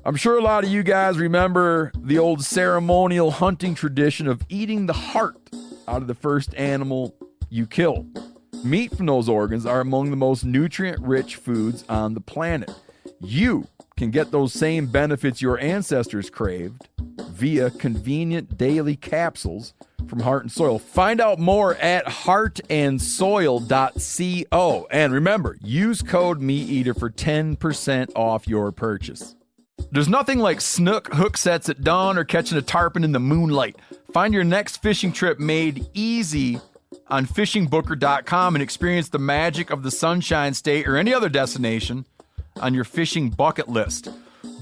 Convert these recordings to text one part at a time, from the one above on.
I'm sure a lot of you guys remember the old ceremonial hunting tradition of eating the heart out of the first animal you kill. Meat from those organs are among the most nutrient-rich foods on the planet. You can get those same benefits your ancestors craved via convenient daily capsules from Heart and Soil. Find out more at heartandsoil.co. And remember, use code MeatEater for 10% off your purchase. There's nothing like snook hook sets at dawn or catching a tarpon in the moonlight. Find your next fishing trip made easy on fishingbooker.com and experience the magic of the Sunshine State or any other destination on your fishing bucket list.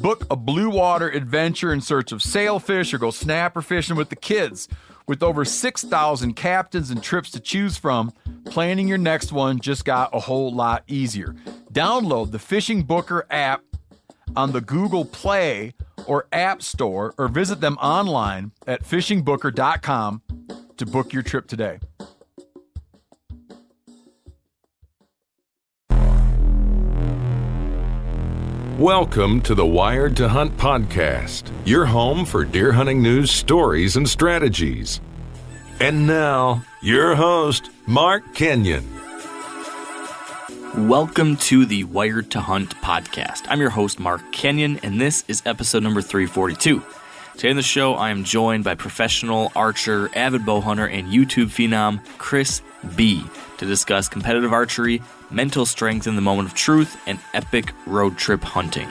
Book a blue water adventure in search of sailfish or go snapper fishing with the kids. With over 6,000 captains and trips to choose from, planning your next one just got a whole lot easier. Download the Fishing Booker app on the Google Play or App Store or visit them online at fishingbooker.com to book your trip today. Welcome to the Wired to Hunt podcast, your home for deer hunting news, stories, and strategies. And now, your host, Mark Kenyon. Welcome to the Wired to Hunt podcast. I'm your host, Mark Kenyon, and this is episode number 342. Today on the show, I am joined by professional archer, avid bow hunter, and YouTube phenom, Chris B., to discuss competitive archery, mental strength in the moment of truth, and epic road trip hunting.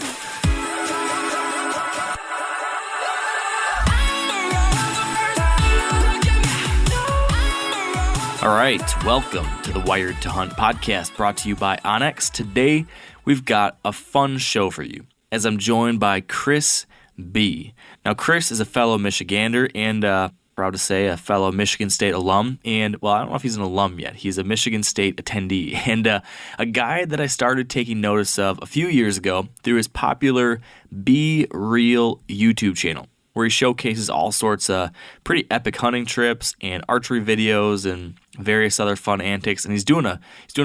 All right, welcome to the Wired to Hunt podcast, brought to you by Onyx. Today, we've got a fun show for you, as I'm joined by Chris B. Now, Chris is a fellow Michigander and proud to say a fellow Michigan State alum, and, well, I don't know if he's an alum yet. He's a Michigan State attendee, and a guy that I started taking notice of a few years ago through his popular Be Real YouTube channel, where he showcases all sorts of pretty epic hunting trips and archery videos and various other fun antics, and he's doing a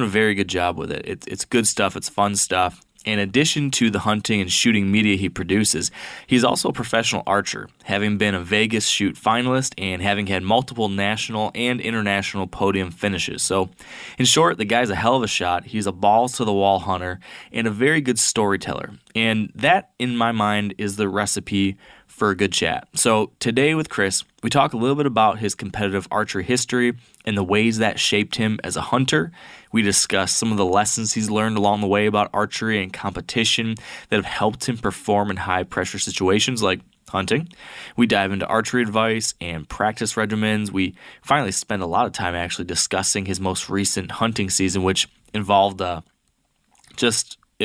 very good job with it. It's good stuff. It's fun stuff. In addition to the hunting and shooting media he produces, he's also a professional archer, having been a Vegas shoot finalist and having had multiple national and international podium finishes. So, in short, the guy's a hell of a shot. He's a balls-to-the-wall hunter and a very good storyteller. And that, in my mind, is the recipe for a good chat. So today with Chris, we talk a little bit about his competitive archery history and the ways that shaped him as a hunter. We discuss some of the lessons he's learned along the way about archery and competition that have helped him perform in high-pressure situations like hunting. We dive into archery advice and practice regimens. We finally spend a lot of time actually discussing his most recent hunting season, which involved it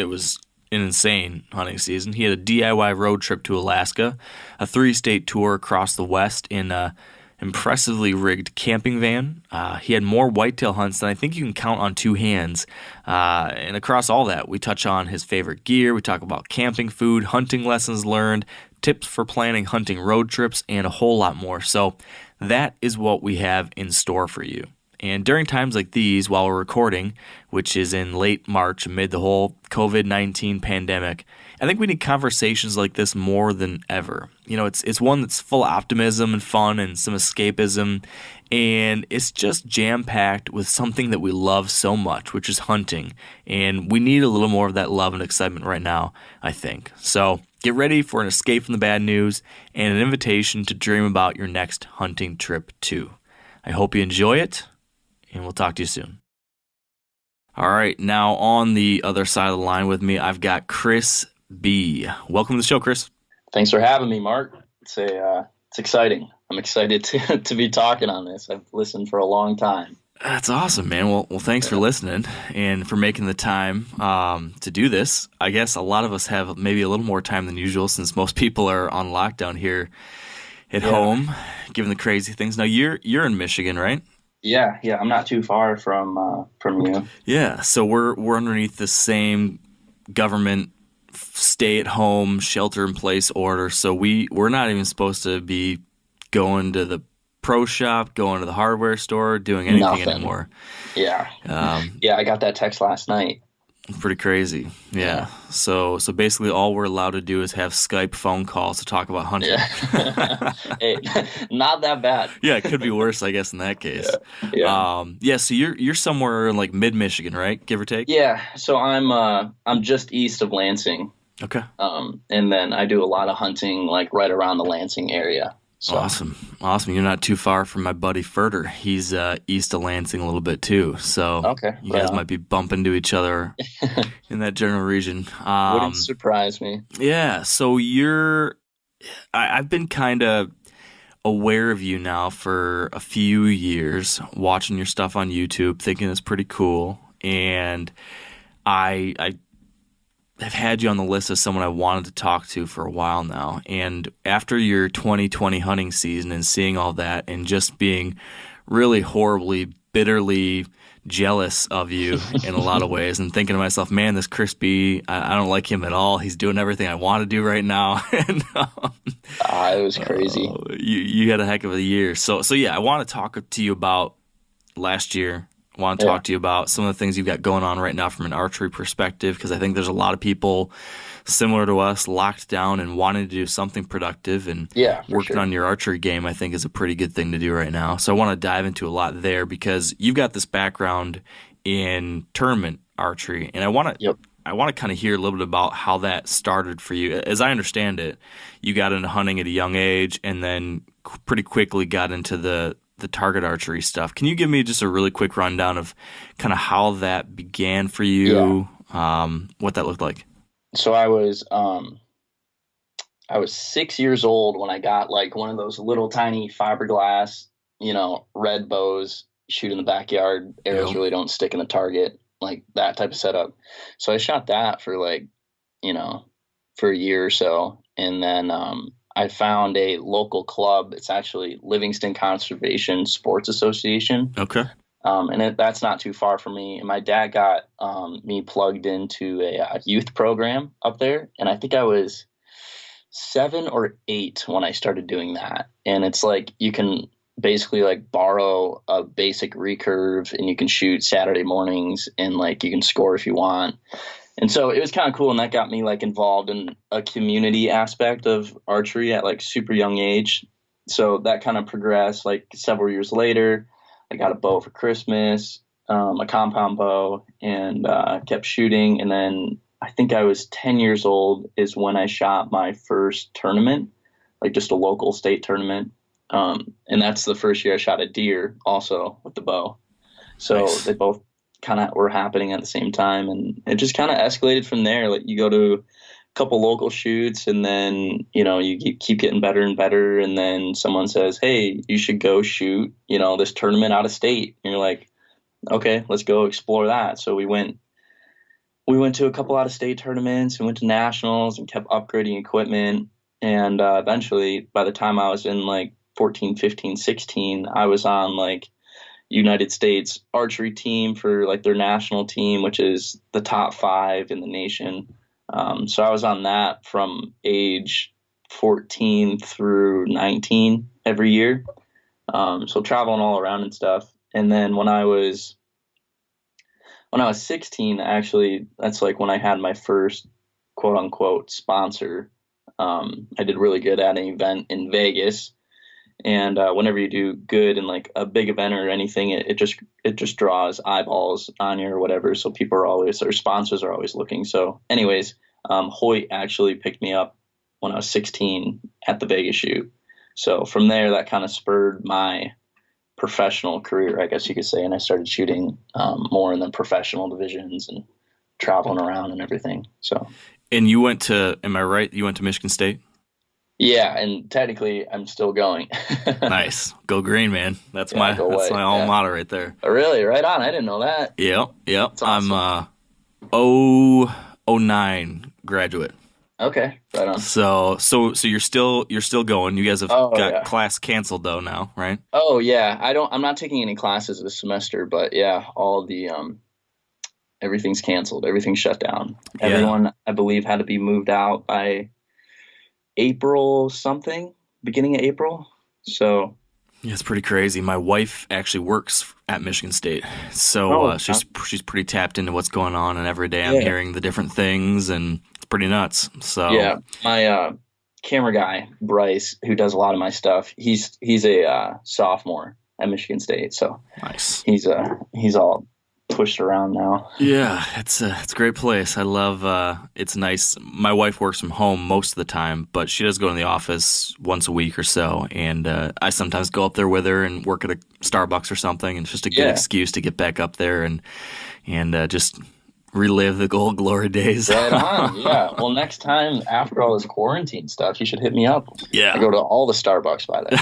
was an insane hunting season. He had a DIY road trip to Alaska, a 3-state tour across the West in a impressively rigged camping van. He had more whitetail hunts than I think you can count on two hands. And across all that, we touch on his favorite gear. We talk about camping food, hunting lessons learned, tips for planning hunting road trips, and a whole lot more. So that is what we have in store for you. And during times like these, while we're recording, which is in late March amid the whole COVID-19 pandemic, I think we need conversations like this more than ever. You know, it's one that's full of optimism and fun and some escapism, and it's just jam-packed with something that we love so much, which is hunting. And we need a little more of that love and excitement right now, I think. So get ready for an escape from the bad news and an invitation to dream about your next hunting trip too. I hope you enjoy it, and we'll talk to you soon. All right, now on the other side of the line with me, I've got Chris B. Welcome to the show, Chris. Thanks for having me, Mark. It's exciting. I'm excited to be talking on this. I've listened for a long time. That's awesome, man. Well, thanks for listening and for making the time to do this. I guess a lot of us have maybe a little more time than usual since most people are on lockdown here at home, given the crazy things. Now, you're in Michigan, right? Yeah, I'm not too far from you. Yeah, so we're underneath the same government stay-at-home, shelter-in-place order. So we're not even supposed to be going to the pro shop, going to the hardware store, doing anything anymore. Yeah. I got that text last night. Pretty crazy. Yeah. So basically all we're allowed to do is have Skype phone calls to talk about hunting. Yeah. Hey, not that bad. Yeah, it could be worse, I guess, in that case. Yeah. So you're somewhere in like mid-Michigan, right? Give or take? Yeah. So I'm just east of Lansing. Okay. And then I do a lot of hunting like right around the Lansing area. So. Awesome. You're not too far from my buddy Furter. He's east of Lansing a little bit too. So okay, you guys might be bumping into each other in that general region. Wouldn't surprise me. Yeah. So I've been kind of aware of you now for a few years, watching your stuff on YouTube, thinking it's pretty cool. And I have had you on the list as someone I wanted to talk to for a while now. And after your 2020 hunting season and seeing all that and just being really horribly, bitterly jealous of you in a lot of ways and thinking to myself, man, this Chris B, I don't like him at all. He's doing everything I want to do right now. And it was crazy. You had a heck of a year. So yeah, I want to talk to you about last year. I want to talk to you about some of the things you've got going on right now from an archery perspective, because I think there's a lot of people similar to us locked down and wanting to do something productive, and working on your archery game I think is a pretty good thing to do right now. So I want to dive into a lot there because you've got this background in tournament archery, and I want to kind of hear a little bit about how that started for you. As I understand it, you got into hunting at a young age and then pretty quickly got into the target archery stuff. Can you give me just a really quick rundown of kind of how that began for you, what that looked like? So I was 6 years old when I got like one of those little tiny fiberglass, red bows, shoot in the backyard. Arrows really don't stick in the target, like that type of setup. So I shot that for like, for a year or so. And then, I found a local club. It's actually Livingston Conservation Sports Association. Okay. And that's not too far from me. And my dad got me plugged into a youth program up there. And I think I was 7 or 8 when I started doing that. And it's like you can basically like borrow a basic recurve and you can shoot Saturday mornings and like you can score if you want. And so it was kind of cool, and that got me like involved in a community aspect of archery at like super young age. So that kind of progressed. Like several years later, I got a bow for Christmas, a compound bow, and kept shooting. And then I think I was 10 years old is when I shot my first tournament, like just a local state tournament. And that's the first year I shot a deer also with the bow. So They both kind of were happening at the same time, and it just kind of escalated from there. Like you go to a couple local shoots, and then you keep getting better and better, and then someone says, hey, you should go shoot this tournament out of state, and you're like, okay, let's go explore that. So we went to a couple out of state tournaments and went to nationals and kept upgrading equipment, and eventually by the time I was in like 14, 15, 16, I was on like United States archery team for like their national team, which is the top 5 in the nation. So I was on that from age 14 through 19 every year. So traveling all around and stuff. And then when I was 16, actually, that's like when I had my first quote unquote sponsor. I did really good at an event in Vegas. And whenever you do good in like a big event or anything, it just draws eyeballs on you or whatever. So sponsors are always looking. So anyways, Hoyt actually picked me up when I was 16 at the Vegas shoot. So from there, that kind of spurred my professional career, I guess you could say. And I started shooting more in the professional divisions and traveling around and everything. So. And you went to, am I right? You went to Michigan State? Yeah, and technically I'm still going. Nice. Go green, man. That's my alma mater right there. Oh, really? Right on. I didn't know that. Yep. Awesome. I'm 09 graduate. Okay, right on. So you're still going. You guys have got class canceled though now, right? Oh yeah. I'm not taking any classes this semester, but yeah, all of the everything's canceled. Everything's shut down. Everyone, I believe, had to be moved out by April something, beginning of April. So Yeah, it's pretty crazy. My wife actually works at Michigan State, so she's pretty tapped into what's going on, and every day I'm hearing the different things, and it's pretty nuts. So yeah, my camera guy Bryce, who does a lot of my stuff, he's a sophomore at Michigan State, so nice. He's all pushed around now. Yeah, it's a great place. I love. It's nice. My wife works from home most of the time, but she does go in the office once a week or so, and I sometimes go up there with her and work at a Starbucks or something. And it's just a good excuse to get back up there and just relive the old glory days. Right on. Yeah. Well, next time after all this quarantine stuff, you should hit me up. Yeah. I go to all the Starbucks by there.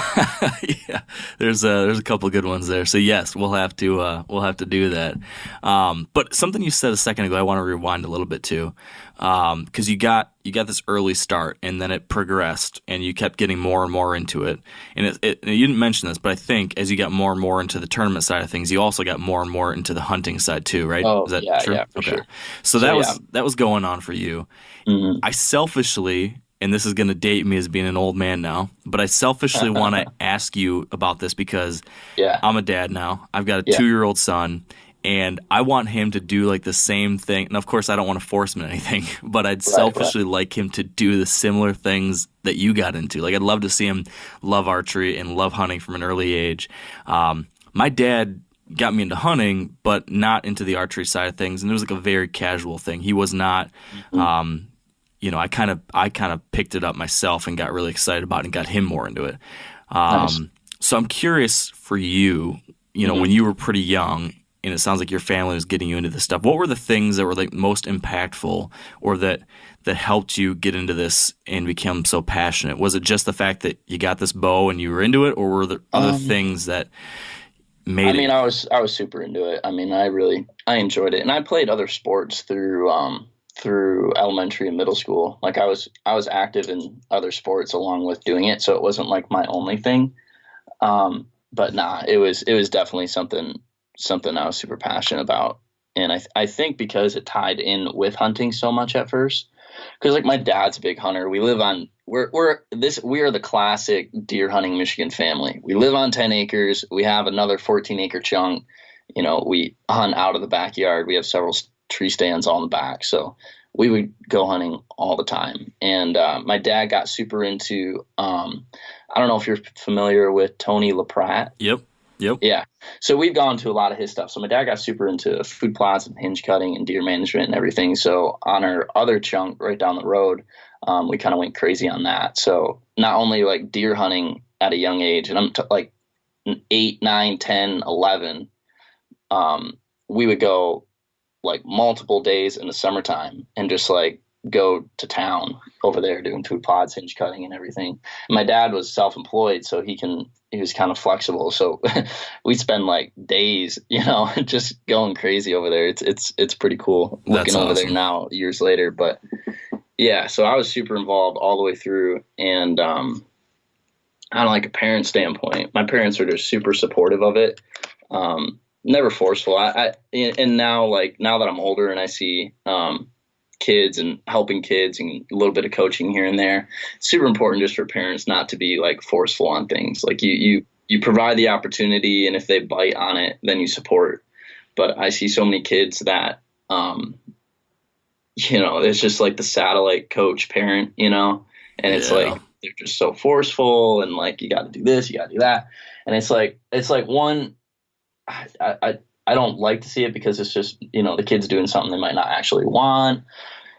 Yeah. There's a couple good ones there. So yes, we'll have to do that. But something you said a second ago, I want to rewind a little bit too, because you got this early start, and then it progressed, and you kept getting more and more into it. And you didn't mention this, but I think as you got more and more into the tournament side of things, you also got more and more into the hunting side too, right? Oh, is that yeah, true? Yeah, for sure. So that was going on for you. Mm-hmm. I selfishly, and this is going to date me as being an old man now, but I selfishly want to ask you about this because I'm a dad now. I've got a 2-year-old son, and I want him to do like the same thing. And of course, I don't want to force him in anything, but I'd selfishly like him to do the similar things that you got into. Like, I'd love to see him love archery and love hunting from an early age. My dad got me into hunting, but not into the archery side of things. And it was like a very casual thing. He was not, I kind of picked it up myself and got really excited about it and got him more into it. Nice. So I'm curious for you, when you were pretty young, and it sounds like your family was getting you into this stuff, what were the things that were like most impactful or that helped you get into this and become so passionate? Was it just the fact that you got this bow and you were into it, or were there other things that made it? I was super into it. I mean, I enjoyed it, and I played other sports through elementary and middle school. Like, I was active in other sports along with doing it, so it wasn't like my only thing. But nah, it was definitely something I was super passionate about. And I think because it tied in with hunting so much at first, because like my dad's a big hunter. We are the classic deer hunting Michigan family. We live on 10 acres. We have another 14-acre chunk. We hunt out of the backyard. We have several tree stands on the back. So we would go hunting all the time. And my dad got super into, I don't know if you're familiar with Tony LaPratt. Yep. Yeah. So we've gone to a lot of his stuff. So my dad got super into food plots and hinge cutting and deer management and everything. So on our other chunk right down the road, we kind of went crazy on that. So not only like deer hunting at a young age, and I'm like 8, 9, 10, 11, we would go like multiple days in the summertime and just like go to town over there doing food plots, hinge cutting and everything. And my dad was self-employed, so he was kind of flexible. So we'd spend like days, just going crazy over there. It's pretty cool looking over there now years later. But yeah, so I was super involved all the way through. And on like a parent standpoint, my parents are just super supportive of it. Never forceful. And now that I'm older and I see kids and helping kids and a little bit of coaching here and there, it's super important just for parents not to be like forceful on things. Like you provide the opportunity, and if they bite on it, then you support. But I see so many kids that it's just like the satellite coach parent, and it's like they're just so forceful and like, you got to do this, you got to do that. And it's like one, I don't like to see it because it's just, the kid's doing something they might not actually want,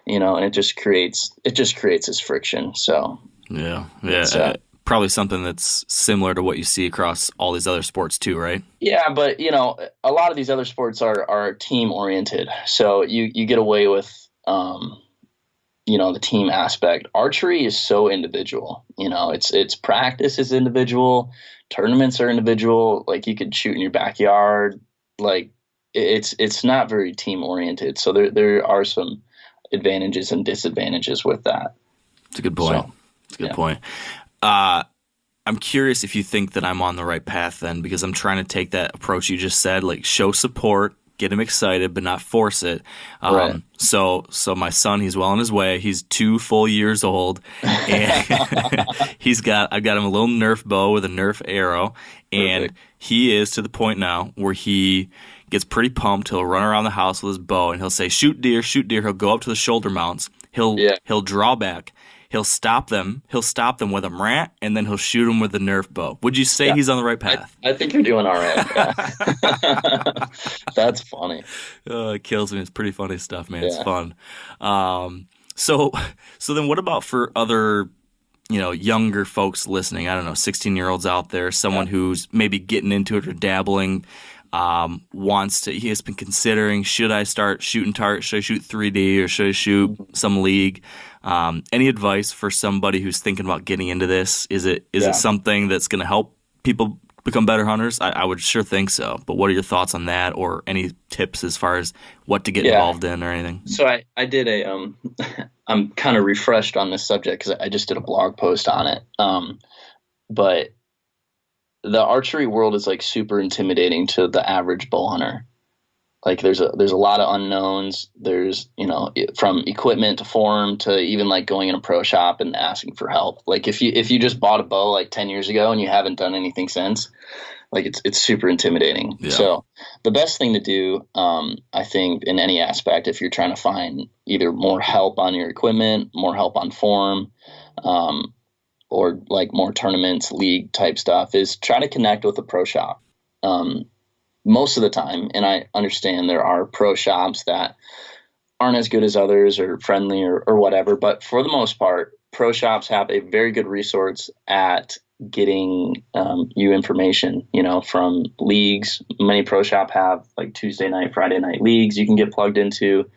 and it just creates this friction. So yeah. Probably something that's similar to what you see across all these other sports too, right? Yeah, but a lot of these other sports are team oriented, so you get away with the team aspect. Archery is so individual. It's practice is individual, tournaments are individual. Like, you could shoot in your backyard. Like, it's not very team oriented. So there are some advantages and disadvantages with that. It's a good point. It's a good point. I'm curious if you think that I'm on the right path then, because I'm trying to take that approach you just said, like show support, get him excited, but not force it. Right. So my son, he's well on his way. He's 2 full years old, and I've got him a little Nerf bow with a Nerf arrow, and Perfect. he is to the point now where he gets pretty pumped. He'll run around the house with his bow, and he'll say, "Shoot deer, shoot deer." He'll go up to the shoulder mounts. He'll draw back. He'll stop them. He'll stop them with a rat, and then he'll shoot them with the Nerf bow. Would you say he's on the right path? I think you're doing all right. Yeah. That's funny. It kills me. It's pretty funny stuff, man. Yeah. It's fun. So then what about for other, younger folks listening? I don't know, 16-year-olds out there, someone who's maybe getting into it or dabbling, he has been considering, should I start shooting target? Should I shoot 3D or should I shoot some league? Any advice for somebody who's thinking about getting into this? Is it something that's going to help people become better hunters? I would sure think so. But what are your thoughts on that, or any tips as far as what to get involved in or anything? So I did I'm kind of refreshed on this subject because I just did a blog post on it. But the archery world is like super intimidating to the average bow hunter. Like there's a lot of unknowns. There's, from equipment to form to even like going in a pro shop and asking for help. Like if you just bought a bow like 10 years ago and you haven't done anything since, like it's super intimidating. Yeah. So the best thing to do, I think in any aspect, if you're trying to find either more help on your equipment, more help on form, or like more tournaments, league type stuff, is try to connect with a pro shop. Most of the time, and I understand there are pro shops that aren't as good as others or friendly or whatever, but for the most part, pro shops have a very good resource at getting you information, from leagues. Many pro shop have like Tuesday night, Friday night leagues you can get plugged into,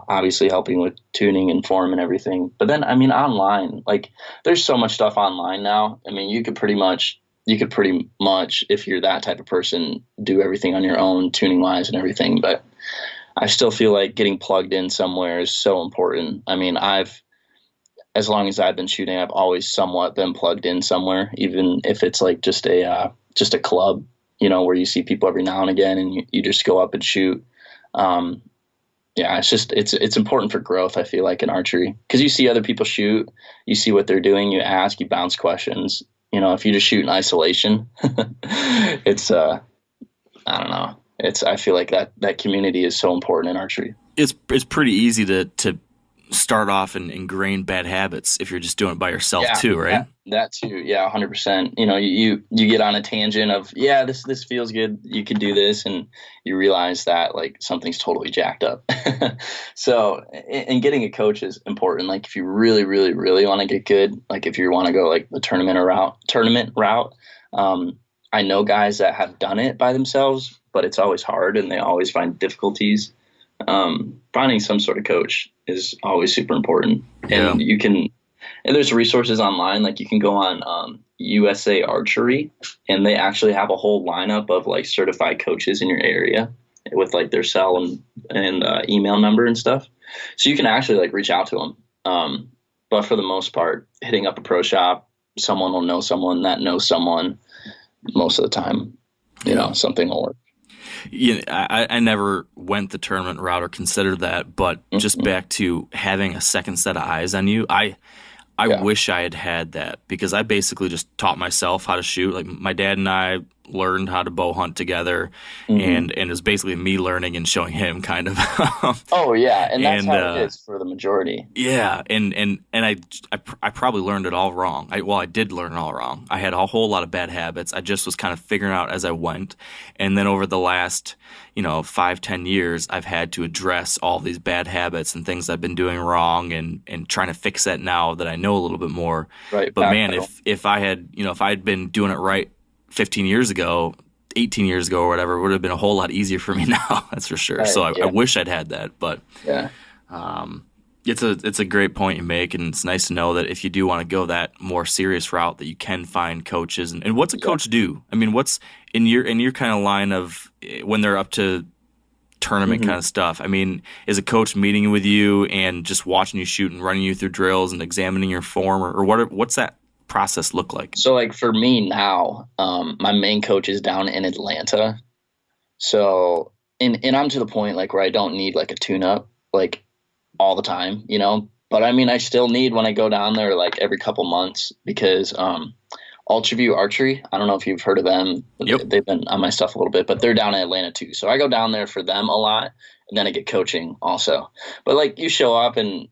obviously helping with tuning and form and everything. But then, online, like there's so much stuff online now. You could pretty much, if you're that type of person, do everything on your own, tuning wise and everything. But I still feel like getting plugged in somewhere is so important. As long as I've been shooting, I've always somewhat been plugged in somewhere, even if it's like just a club, where you see people every now and again and you just go up and shoot. It's important for growth, I feel like, in archery, because you see other people shoot, you see what they're doing, you ask, you bounce questions. If you just shoot in isolation, it's, I don't know. I feel like that community is so important in archery. It's pretty easy to start off and ingrain bad habits if you're just doing it by yourself too, right? That too. Yeah. 100%. You get on a tangent of, this feels good. You can do this. And you realize that like something's totally jacked up. So, and getting a coach is important. Like if you really, really, really want to get good, like if you want to go like the tournament route, I know guys that have done it by themselves, but it's always hard and they always find difficulties. Finding some sort of coach is always super important. And and there's resources online, like you can go on USA Archery, and they actually have a whole lineup of like certified coaches in your area with like their cell and email number and stuff. So you can actually like reach out to them. But for the most part, hitting up a pro shop, someone will know someone that knows someone most of the time, something will work. I never went the tournament route or considered that, but just back to having a second set of eyes on you, I wish I had that, because I basically just taught myself how to shoot. Like my dad and I learned how to bow hunt together, and it was basically me learning and showing him, kind of. Oh yeah, and that's how it is for the majority. Yeah, and I probably learned it all wrong. I did learn it all wrong. I had a whole lot of bad habits. I just was kind of figuring out as I went, and then over the last 5-10 years, I've had to address all these bad habits and things I've been doing wrong, and trying to fix that now that I know a little bit more. Right. But man, if I had been doing it right 15 years ago, 18 years ago or whatever, it would have been a whole lot easier for me now. That's for sure. Right, so I wish I'd had that, but it's a great point you make, and it's nice to know that if you do want to go that more serious route, that you can find coaches. And what's a coach do? What's in your kind of line of when they're up to tournament kind of stuff? Is a coach meeting with you and just watching you shoot and running you through drills and examining your form, or what's that process look like? So like for me now, my main coach is down in Atlanta. So, and I'm to the point like where I don't need like a tune up like all the time, but I mean, I still need when I go down there like every couple months because, Ultraview Archery. I don't know if you've heard of them. Yep. They've been on my stuff a little bit, but they're down in Atlanta too. So I go down there for them a lot, and then I get coaching also. But like you show up and,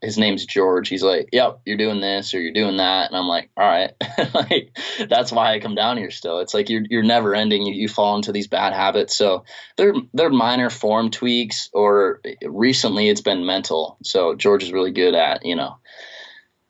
his name's George. He's like, yep, you're doing this or you're doing that. And I'm like, all right. Like, that's why I come down here still. It's like you're never ending. You fall into these bad habits. So they're minor form tweaks, or recently it's been mental. So George is really good at,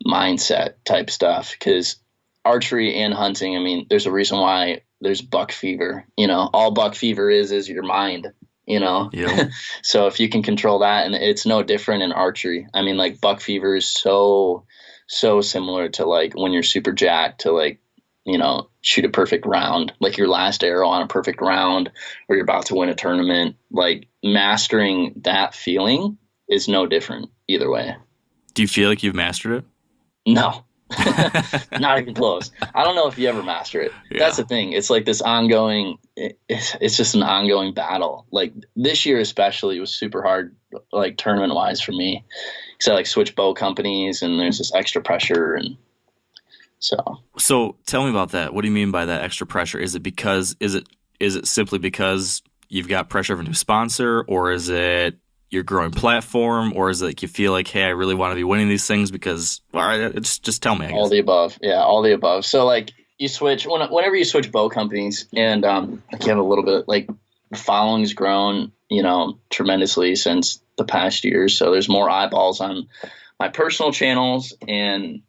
mindset type stuff, because archery and hunting, I mean, there's a reason why there's buck fever. All buck fever is your mind, Yeah. So if you can control that, and it's no different in archery. I mean, like buck fever is so similar to like when you're super jacked to like, shoot a perfect round, like your last arrow on a perfect round, or you're about to win a tournament. Like mastering that feeling is no different either way. Do you feel like you've mastered it? No. Not even close. I don't know if you ever master it. Yeah. That's the thing. It's like this ongoing, it's just an ongoing battle. Like this year especially was super hard, like tournament wise for me, because I like switch bow companies and there's this extra pressure. And so tell me about that. What do you mean by that extra pressure? Is it simply because you've got pressure of a new sponsor, or is it your growing platform, or is it like you feel like, hey, I really want to be winning these things? Because, all right, just tell me. I guess. All the above. Yeah, all the above. So like you switch whenever you switch bow companies, and like you have a little bit, like the following's grown, tremendously since the past year. So there's more eyeballs on my personal channels, and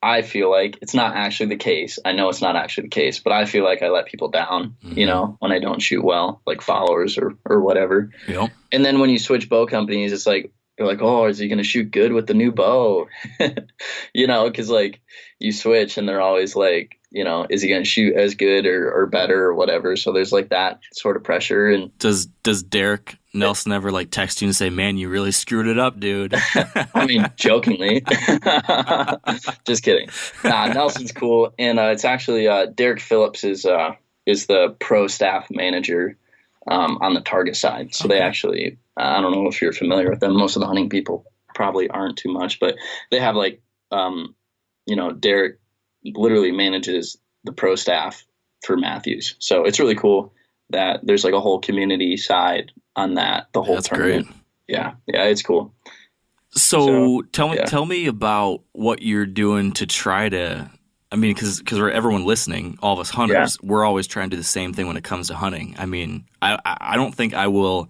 I feel like it's not actually the case. I know it's not actually the case, but I feel like I let people down, when I don't shoot well, like followers or whatever. Yep. And then when you switch bow companies, it's like, you're like, oh, is he going to shoot good with the new bow? Because like you switch and they're always like, is he going to shoot as good or better or whatever? So there's like that sort of pressure. And does Derek Nelson ever like text you and say, man, you really screwed it up, dude? I mean, jokingly. Just kidding. Nah, Nelson's cool. And it's actually Derek Phillips is the pro staff manager on the target side. So They actually, I don't know if you're familiar with them. Most of the hunting people probably aren't too much, but they have like, Derek literally manages the pro staff for Matthews. So it's really cool that there's like a whole community side on that, the whole That's tournament. great. Yeah, it's cool. So tell me about what you're doing to try to, I mean, because everyone listening, all of us hunters, we're always trying to do the same thing when it comes to hunting. I mean, I don't think I will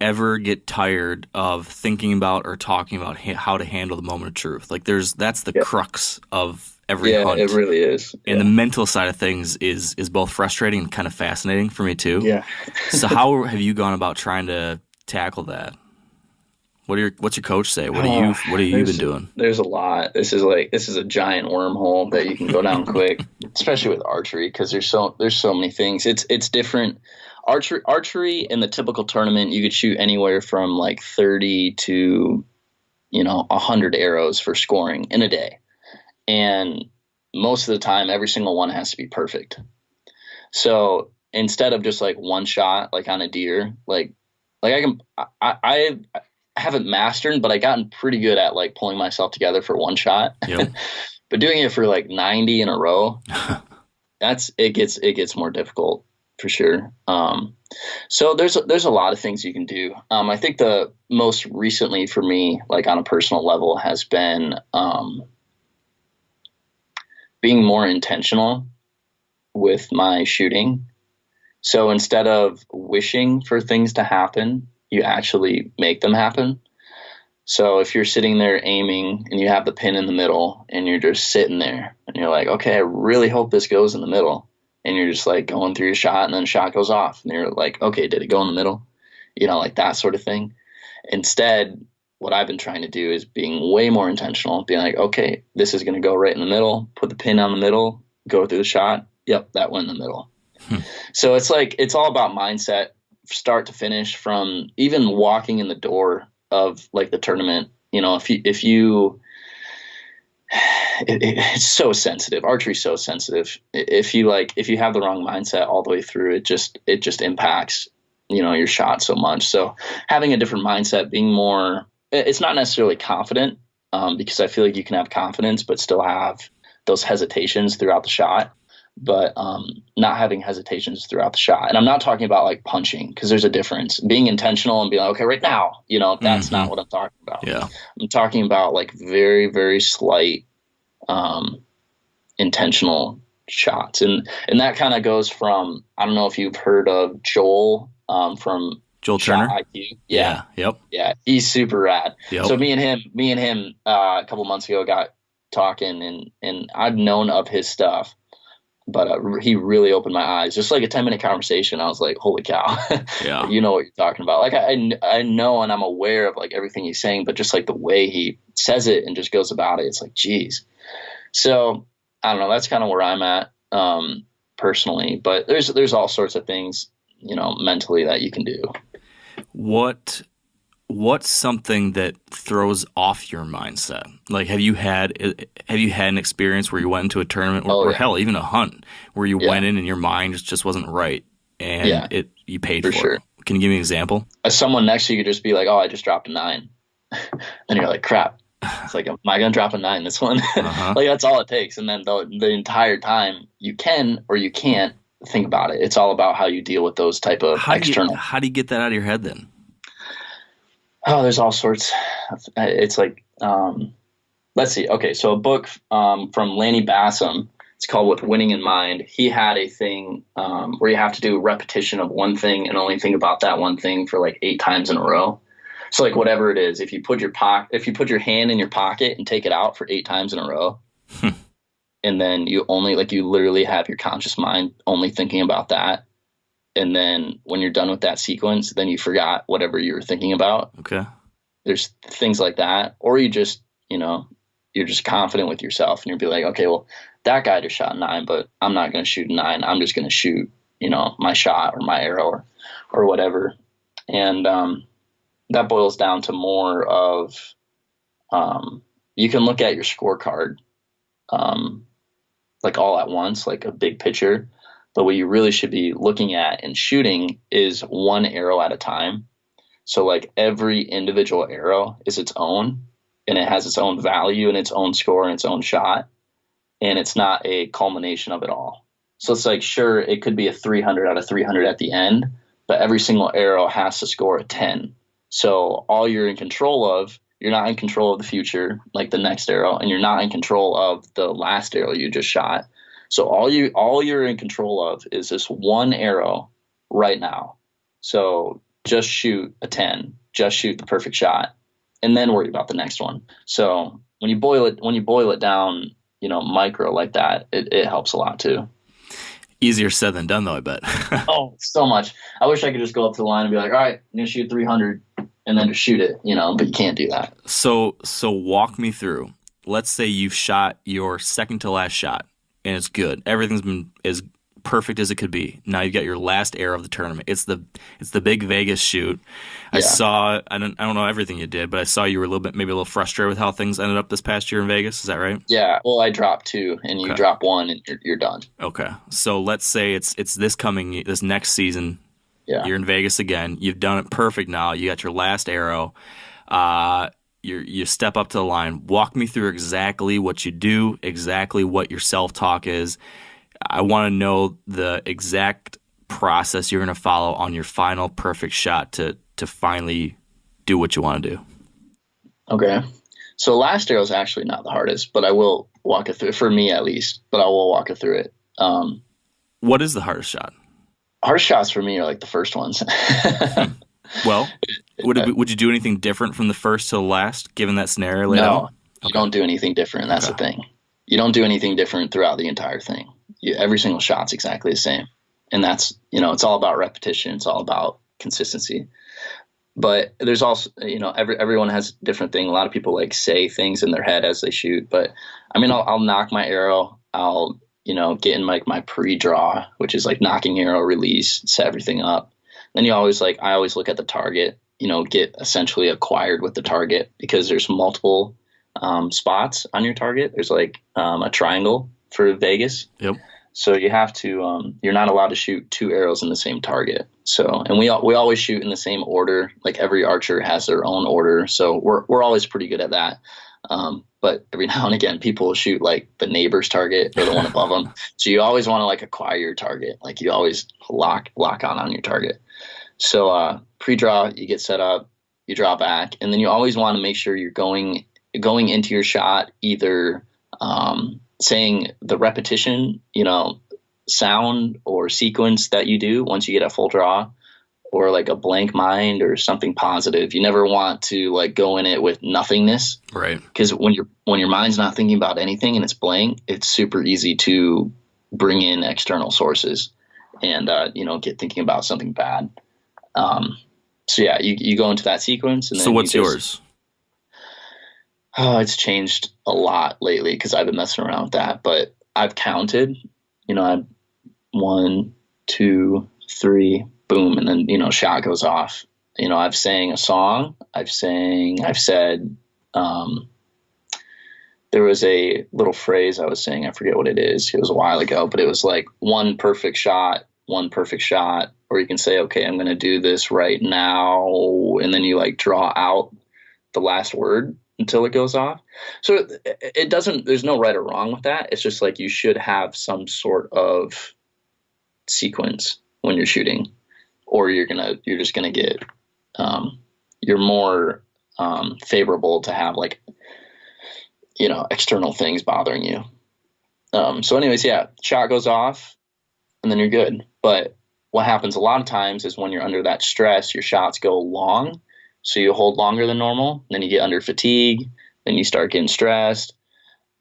ever get tired of thinking about or talking about how to handle the moment of truth. Like that's the crux of every hunt. It really is. And the mental side of things is both frustrating and kind of fascinating for me too. Yeah. So how have you gone about trying to tackle that? What's your coach say? What have you been doing? There's a lot. This is a giant wormhole that you can go down quick, especially with archery, because there's so many things. It's different. Archery in the typical tournament, you could shoot anywhere from like 30 to 100 arrows for scoring in a day. And most of the time, every single one has to be perfect. So instead of just like one shot, like on a deer, I haven't mastered, but I gotten pretty good at like pulling myself together for one shot. Yep. But doing it for like 90 in a row, it gets more difficult for sure. So there's a lot of things you can do. I think the most recently for me, like on a personal level, has been being more intentional with my shooting. So instead of wishing for things to happen, you actually make them happen. So if you're sitting there aiming and you have the pin in the middle and you're just sitting there and you're like, okay, I really hope this goes in the middle. And you're just like going through your shot and then the shot goes off. And you're like, okay, did it go in the middle? Like that sort of thing. Instead, what I've been trying to do is being way more intentional, being like, okay, this is going to go right in the middle, put the pin on the middle, go through the shot. Yep, that went in the middle. So it's all about mindset, start to finish, from even walking in the door of like the tournament. If it's so sensitive. Archery's so sensitive. If you have the wrong mindset all the way through, it just impacts, your shot so much. So having a different mindset, being more, it's not necessarily confident, because I feel like you can have confidence, but still have those hesitations throughout the shot, but not having hesitations throughout the shot. And I'm not talking about like punching, because there's a difference. Being intentional and being like, okay, right now, that's not what I'm talking about. Yeah. I'm talking about like very, very slight, intentional shots. And that kind of goes from, I don't know if you've heard of Joel, from Joel Turner. IQ. Yeah. Yep. Yeah. He's super rad. Yep. So me and him, a couple months ago got talking, and I've known of his stuff, but he really opened my eyes. Just like a 10-minute conversation, I was like, holy cow. Yeah. You know what you're talking about. Like I know, and I'm aware of like everything he's saying, but just like the way he says it and just goes about it, it's like, geez. So I don't know. That's kind of where I'm at, personally, but there's all sorts of things, mentally that you can do. What's something that throws off your mindset? Like, have you had an experience where you went into a tournament or hell, even a hunt where you went in and your mind just wasn't right and you paid for sure. it? Can you give me an example? As someone next to you could just be like, oh, I just dropped a 9. And you're like, crap. It's like, am I going to drop a 9 this one? Like, that's all it takes. And then the entire time you can or you can't think about it. It's all about how you deal with those type of external. How do you get that out of your head then? Oh, there's all sorts. It's like, let's see. Okay, so a book from Lanny Bassam. It's called With Winning in Mind. He had a thing where you have to do repetition of one thing and only think about that one thing for like 8 times in a row. So like whatever it is, if you put your your hand in your pocket and take it out for 8 times in a row, and then you literally have your conscious mind only thinking about that. And then when you're done with that sequence, then you forgot whatever you were thinking about. Okay. There's things like that. Or you just, you're just confident with yourself and you'll be like, okay, well, that guy just shot 9, but I'm not going to shoot a 9. I'm just going to shoot, my shot or my arrow or whatever. And that boils down to more of you can look at your scorecard like all at once, like a big picture. But what you really should be looking at and shooting is one arrow at a time. So like every individual arrow is its own, and it has its own value and its own score and its own shot. And it's not a culmination of it all. So it's like, sure, it could be a 300 out of 300 at the end, but every single arrow has to score a 10. So all you're in control of, you're not in control of the future, like the next arrow, and you're not in control of the last arrow you just shot. So all you're in control of is this one arrow right now. So just shoot a 10, just shoot the perfect shot, and then worry about the next one. So when you boil it down, micro like that, it helps a lot too. Easier said than done, though, I bet. Oh, so much. I wish I could just go up to the line and be like, all right, I'm going to shoot 300 and then just shoot it, but you can't do that. So walk me through. Let's say you've shot your second to last shot and it's good. Everything's been as perfect as it could be. Now you've got your last arrow of the tournament. It's the big Vegas shoot. Yeah. I don't know everything you did, but I saw you were maybe a little frustrated with how things ended up this past year in Vegas. Is that right? Yeah. Well, I dropped 2 and you drop 1 and you're done. Okay. So let's say it's this next season. Yeah. You're in Vegas again. You've done it perfect now. You got your last arrow. You step up to the line. Walk me through exactly what you do, exactly what your self-talk is. I want to know the exact process you're going to follow on your final perfect shot to finally do what you want to do. Okay. So last arrow is actually not the hardest, but I will walk it through, for me at least, but I will walk it through it. What is the hardest shot? Hardest shots for me are like the first ones. Well, would you do anything different from the first to the last, given that scenario? No, you don't do anything different. That's the thing. You don't do anything different throughout the entire thing. Every single shot's exactly the same. And that's, it's all about repetition. It's all about consistency. But there's also, everyone has a different thing. A lot of people like say things in their head as they shoot. But I mean, I'll knock my arrow. I'll, get in like my pre-draw, which is like knocking arrow, release, set everything up. Then I always look at the target, get essentially acquired with the target, because there's multiple spots on your target. There's like a triangle for Vegas. Yep. So you have to, you're not allowed to shoot 2 arrows in the same target. So, and we always shoot in the same order. Like every archer has their own order. So we're always pretty good at that. But every now and again, people will shoot like the neighbor's target or the one above them. So you always want to like acquire your target. Like you always lock on your target. So, pre-draw, you get set up, you draw back, and then you always want to make sure you're going into your shot, either, saying the repetition, sound or sequence that you do once you get a full draw, or like a blank mind or something positive. You never want to like go in it with nothingness, right? Because when your mind's not thinking about anything and it's blank, it's super easy to bring in external sources and get thinking about something bad. So yeah, you go into that sequence. And then so what's yours? Oh, it's changed a lot lately because I've been messing around with that, but I've counted, I'm 1, 2, 3, boom. And then, shot goes off. I've sang a song. I've said, there was a little phrase I was saying. I forget what it is. It was a while ago, but it was like one perfect shot. Or you can say, okay, I'm going to do this right now. And then you like draw out the last word until it goes off. So there's no right or wrong with that. It's just like you should have some sort of sequence when you're shooting, or you're just gonna get you're more favorable to have like external things bothering you. So anyways, yeah, shot goes off and then you're good. But what happens a lot of times is when you're under that stress, your shots go long. So you hold longer than normal, then you get under fatigue, then you start getting stressed,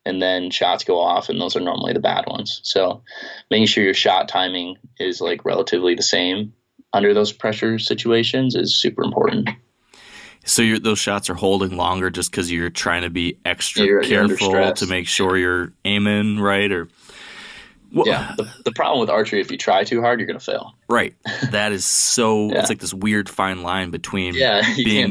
and then shots go off, and those are normally the bad ones. So making sure your shot timing is like relatively the same under those pressure situations is super important. So those shots are holding longer just because you're trying to be extra careful to make sure you're aiming right, or yeah. The problem with archery, if you try too hard, you're going to fail. Right. That is so. Yeah. It's like this weird fine line between. Yeah, you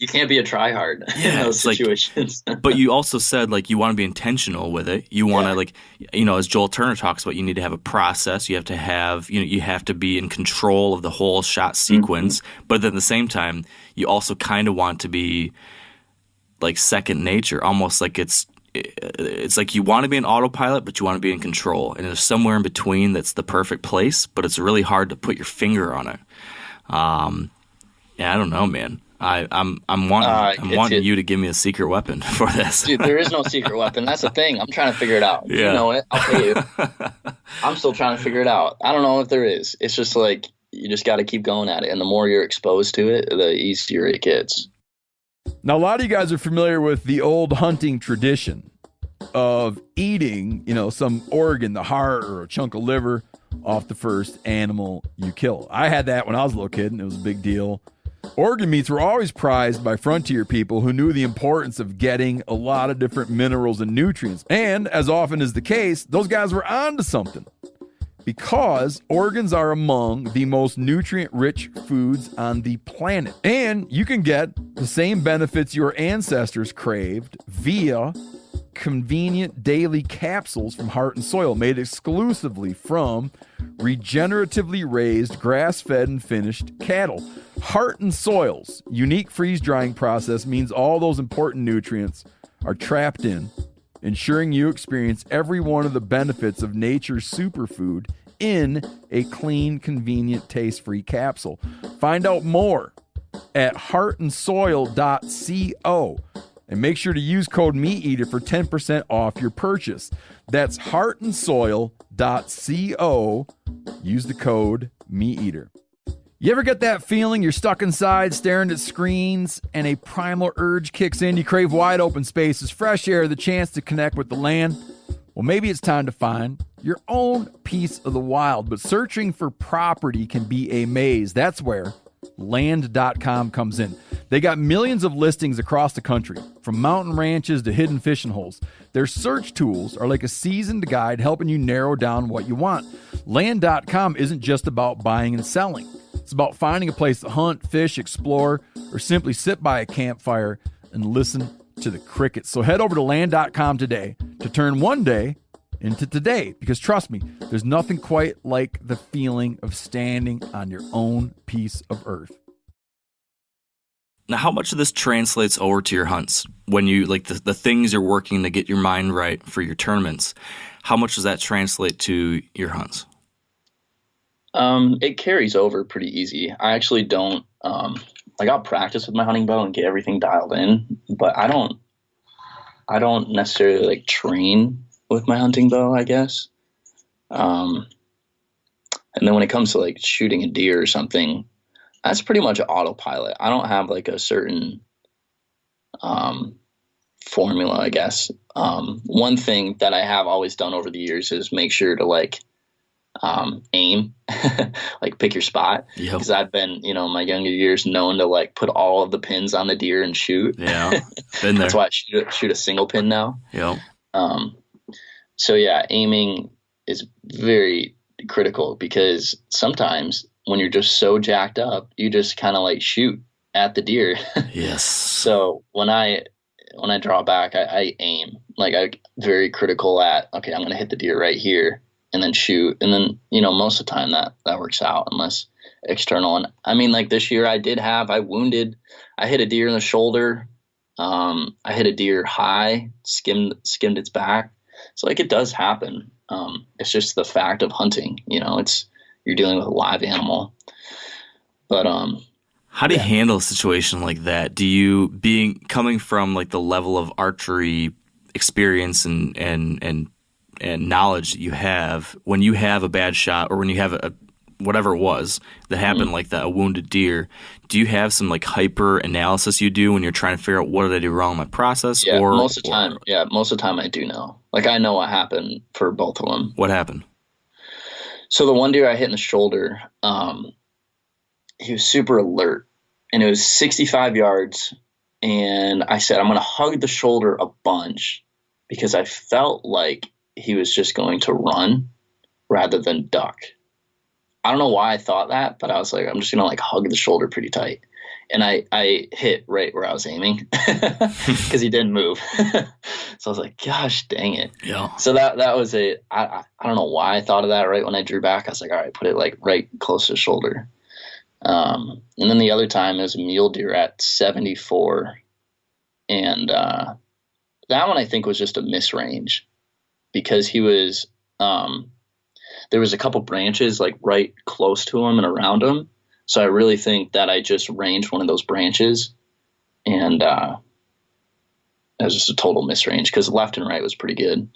can't be a try hard in those situations. But you also said like you want to be intentional with it. You want to like as Joel Turner talks about, you need to have a process. You have to have you have to be in control of the whole shot sequence. Mm-hmm. But at the same time, you also kind of want to be like second nature, almost like it's like you want to be an autopilot, but you want to be in control. And there's somewhere in between that's the perfect place, but it's really hard to put your finger on it. I don't know, man. I'm wanting you to give me a secret weapon for this. Dude, there is no secret weapon. That's the thing. I'm trying to figure it out. Yeah. You know it. I'll pay you. I'm still trying to figure it out. I don't know if there is. It's just like you just got to keep going at it. And the more you're exposed to it, the easier it gets. Now, a lot of you guys are familiar with the old hunting tradition of eating, some organ, the heart or a chunk of liver off the first animal you kill. I had that when I was a little kid, and it was a big deal. Organ meats were always prized by frontier people who knew the importance of getting a lot of different minerals and nutrients. And as often is the case, those guys were onto something, because organs are among the most nutrient-rich foods on the planet. And you can get the same benefits your ancestors craved via convenient daily capsules from Heart and Soil, made exclusively from regeneratively raised, grass-fed, and finished cattle. Heart and Soil's unique freeze-drying process means all those important nutrients are trapped in, ensuring you experience every one of the benefits of nature's superfood in a clean, convenient, taste-free capsule. Find out more at heartandsoil.co, and make sure to use code MeatEater for 10% off your purchase. That's heartandsoil.co. Use the code MeatEater. You ever get that feeling you're stuck inside staring at screens and a primal urge kicks in? You crave wide open spaces, fresh air, the chance to connect with the land. Well, maybe it's time to find your own piece of the wild, but searching for property can be a maze. That's where land.com comes in. They got millions of listings across the country, from mountain ranches to hidden fishing holes. Their search tools are like a seasoned guide helping you narrow down what you want. Land.com isn't just about buying and selling. It's about finding a place to hunt, fish, explore, or simply sit by a campfire and listen to the crickets. So head over to land.com today to turn one day into today, because trust me, there's nothing quite like the feeling of standing on your own piece of earth. Now, how much of this translates over to your hunts when you like the things you're working to get your mind right for your tournaments? How much does that translate to your hunts? It carries over pretty easy. I actually don't I'll practice with my hunting bow and get everything dialed in, but I don't necessarily like train with my hunting bow, I guess. And then when it comes to like shooting a deer or something, that's pretty much autopilot. I don't have like a certain formula, I guess. One thing that I have always done over the years is make sure to like aim, like pick your spot. Because I've been, in my younger years known to like put all of the pins on the deer and shoot. Yeah, been there. That's why I shoot a single pin now. Yeah. So yeah, aiming is very critical, because sometimes when you're just so jacked up, you just kind of like shoot at the deer. Yes. So when I draw back, I aim. Like I'm very critical at, okay, I'm going to hit the deer right here and then shoot. And then, most of the time that works out, unless external. And I mean, like this year I hit a deer in the shoulder. I hit a deer high, skimmed its back. So like it does happen. It's just the fact of hunting, you're dealing with a live animal. But how do you handle a situation like that? Do you, coming from like the level of archery experience and knowledge that you have, when you have a bad shot or when you have a whatever it was that happened, like that, a wounded deer, do you have some like hyper analysis you do when you're trying to figure out what did I do wrong in my process? Yeah, most of the time I do know. Like I know what happened for both of them. What happened? So the one deer I hit in the shoulder, he was super alert, and it was 65 yards. And I said, I'm going to hug the shoulder a bunch, because I felt like he was just going to run rather than duck. I don't know why I thought that, but I was like, I'm just going to like hug the shoulder pretty tight. And I hit right where I was aiming because he didn't move. So I was like, gosh, dang it. Yeah. So that was I don't know why I thought of that right when I drew back. I was like, all right, put it like right close to the shoulder. And then the other time it was a mule deer at 74. And that one I think was just a misrange, because he was there was a couple branches like right close to him and around him. So I really think that I just ranged one of those branches, and that was just a total misrange, because left and right was pretty good.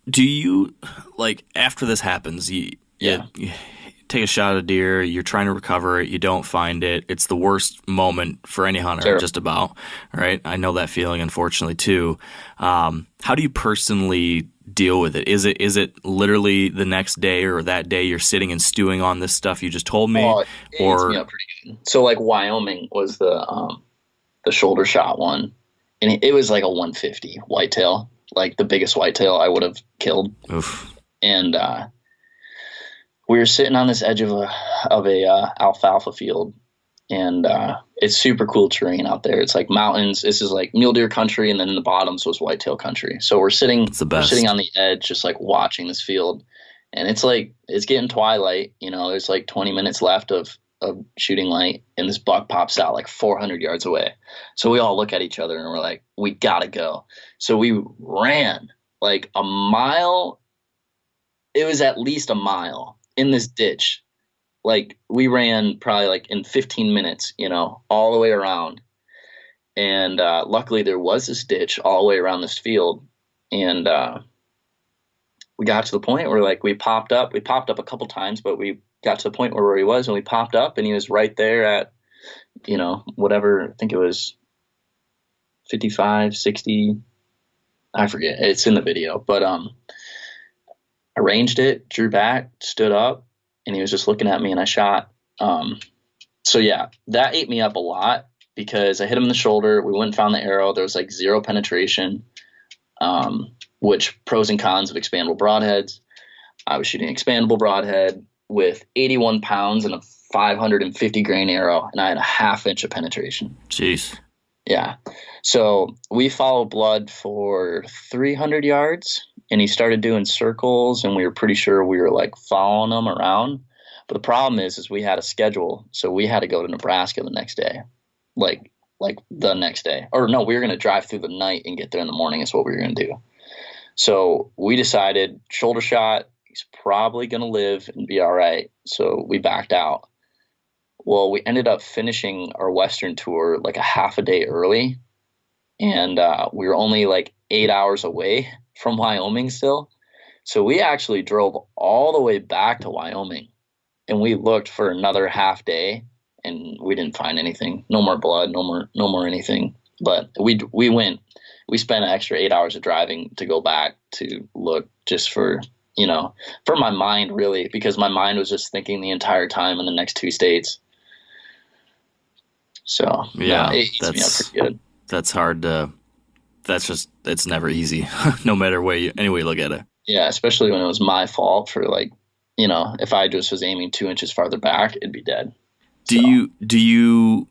Do you, like, after this happens, you take a shot at a deer, you're trying to recover it, you don't find it. It's the worst moment for any hunter, Sure. just about, right? I know that feeling, unfortunately, too. How do you personally deal with it? Is it literally the next day or that day you're sitting and stewing on this stuff you just told me? It eats me up pretty good. So like Wyoming was the shoulder shot one, and it was like a 150 whitetail, like the biggest whitetail I would have killed. Oof. And we were sitting on this edge of a alfalfa field, and it's super cool terrain out there. It's like mountains. This is like mule deer country, and then in the bottoms was whitetail country. So we're sitting on the edge, just like watching this field, and it's like it's getting twilight. There's like 20 minutes left of shooting light, and this buck pops out like 400 yards away. So we all look at each other and we're like, we gotta go. So we ran like a mile. It was at least a mile in this ditch. Like we ran probably like in 15 minutes, all the way around. And luckily there was this ditch all the way around this field. And we got to the point where like we popped up a couple times, but we got to the point where he was, and we popped up and he was right there at, whatever, I think it was 55, 60. I forget. It's in the video, but I ranged it, drew back, stood up, and he was just looking at me, and I shot. So yeah, that ate me up a lot, because I hit him in the shoulder. We went and found the arrow. There was like zero penetration, which pros and cons of expandable broadheads. I was shooting expandable broadhead with 81 pounds and a 550 grain arrow, and I had a half inch of penetration. Jeez. Yeah. So we followed blood for 300 yards, and he started doing circles, and we were pretty sure we were like following him around. But the problem is we had a schedule, so we had to go to Nebraska the next day, like the next day. Or no, we were going to drive through the night and get there in the morning is what we were going to do. So we decided shoulder shot, he's probably going to live and be all right. So we backed out. Well, we ended up finishing our Western tour like a half a day early, and we were only like 8 hours away from Wyoming still. So we actually drove all the way back to Wyoming, and we looked for another half day, and we didn't find anything. No more blood, no more anything. But we spent an extra 8 hours of driving to go back to look just for my mind, really, because my mind was just thinking the entire time in the next 2 states. So yeah, it eats me up pretty good. That's hard to. It's never easy, no matter any way you look at it. Yeah, especially when it was my fault for if I just was aiming 2 inches farther back, it'd be dead. Do you?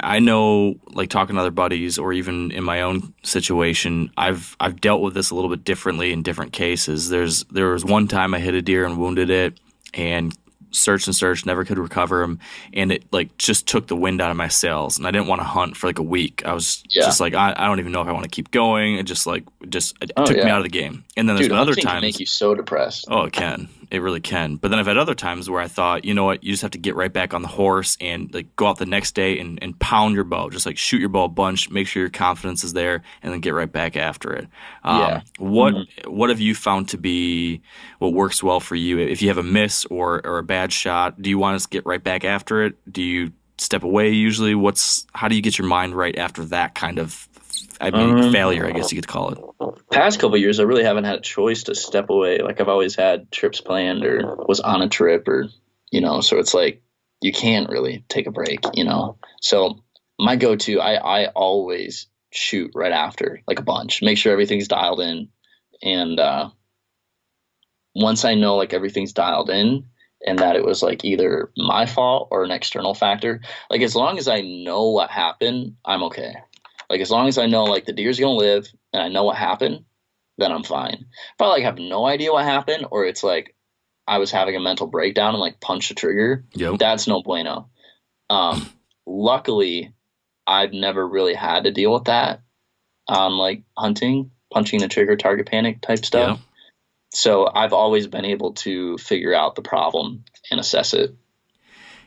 I know, like talking to other buddies, or even in my own situation, I've dealt with this a little bit differently in different cases. There was one time I hit a deer and wounded it, and searched, never could recover him, and it like just took the wind out of my sails, and I didn't want to hunt for like a week. I was just like, I don't even know if I want to keep going. It just took me out of the game. And then there's been other times can make you so depressed. Oh, it can. It really can. But then I've had other times where I thought, you know what, you just have to get right back on the horse and like go out the next day and pound your bow, just like shoot your bow a bunch, make sure your confidence is there, and then get right back after it. What have you found to be what works well for you? If you have a miss or a bad shot, do you want to get right back after it? Do you step away usually? How do you get your mind right after that kind of failure, I guess you could call it? Past couple of years, I really haven't had a choice to step away. Like I've always had trips planned or was on a trip or, so it's like you can't really take a break, So my go-to, I always shoot right after, like a bunch, make sure everything's dialed in. And once I know like everything's dialed in and that it was like either my fault or an external factor, like as long as I know what happened, I'm okay. Like as long as I know like the deer's gonna live and I know what happened, then I'm fine. If I like have no idea what happened, or it's like I was having a mental breakdown and like punch the trigger, that's no bueno. Luckily, I've never really had to deal with that on like hunting, punching the trigger, target panic type stuff. Yeah. So I've always been able to figure out the problem and assess it.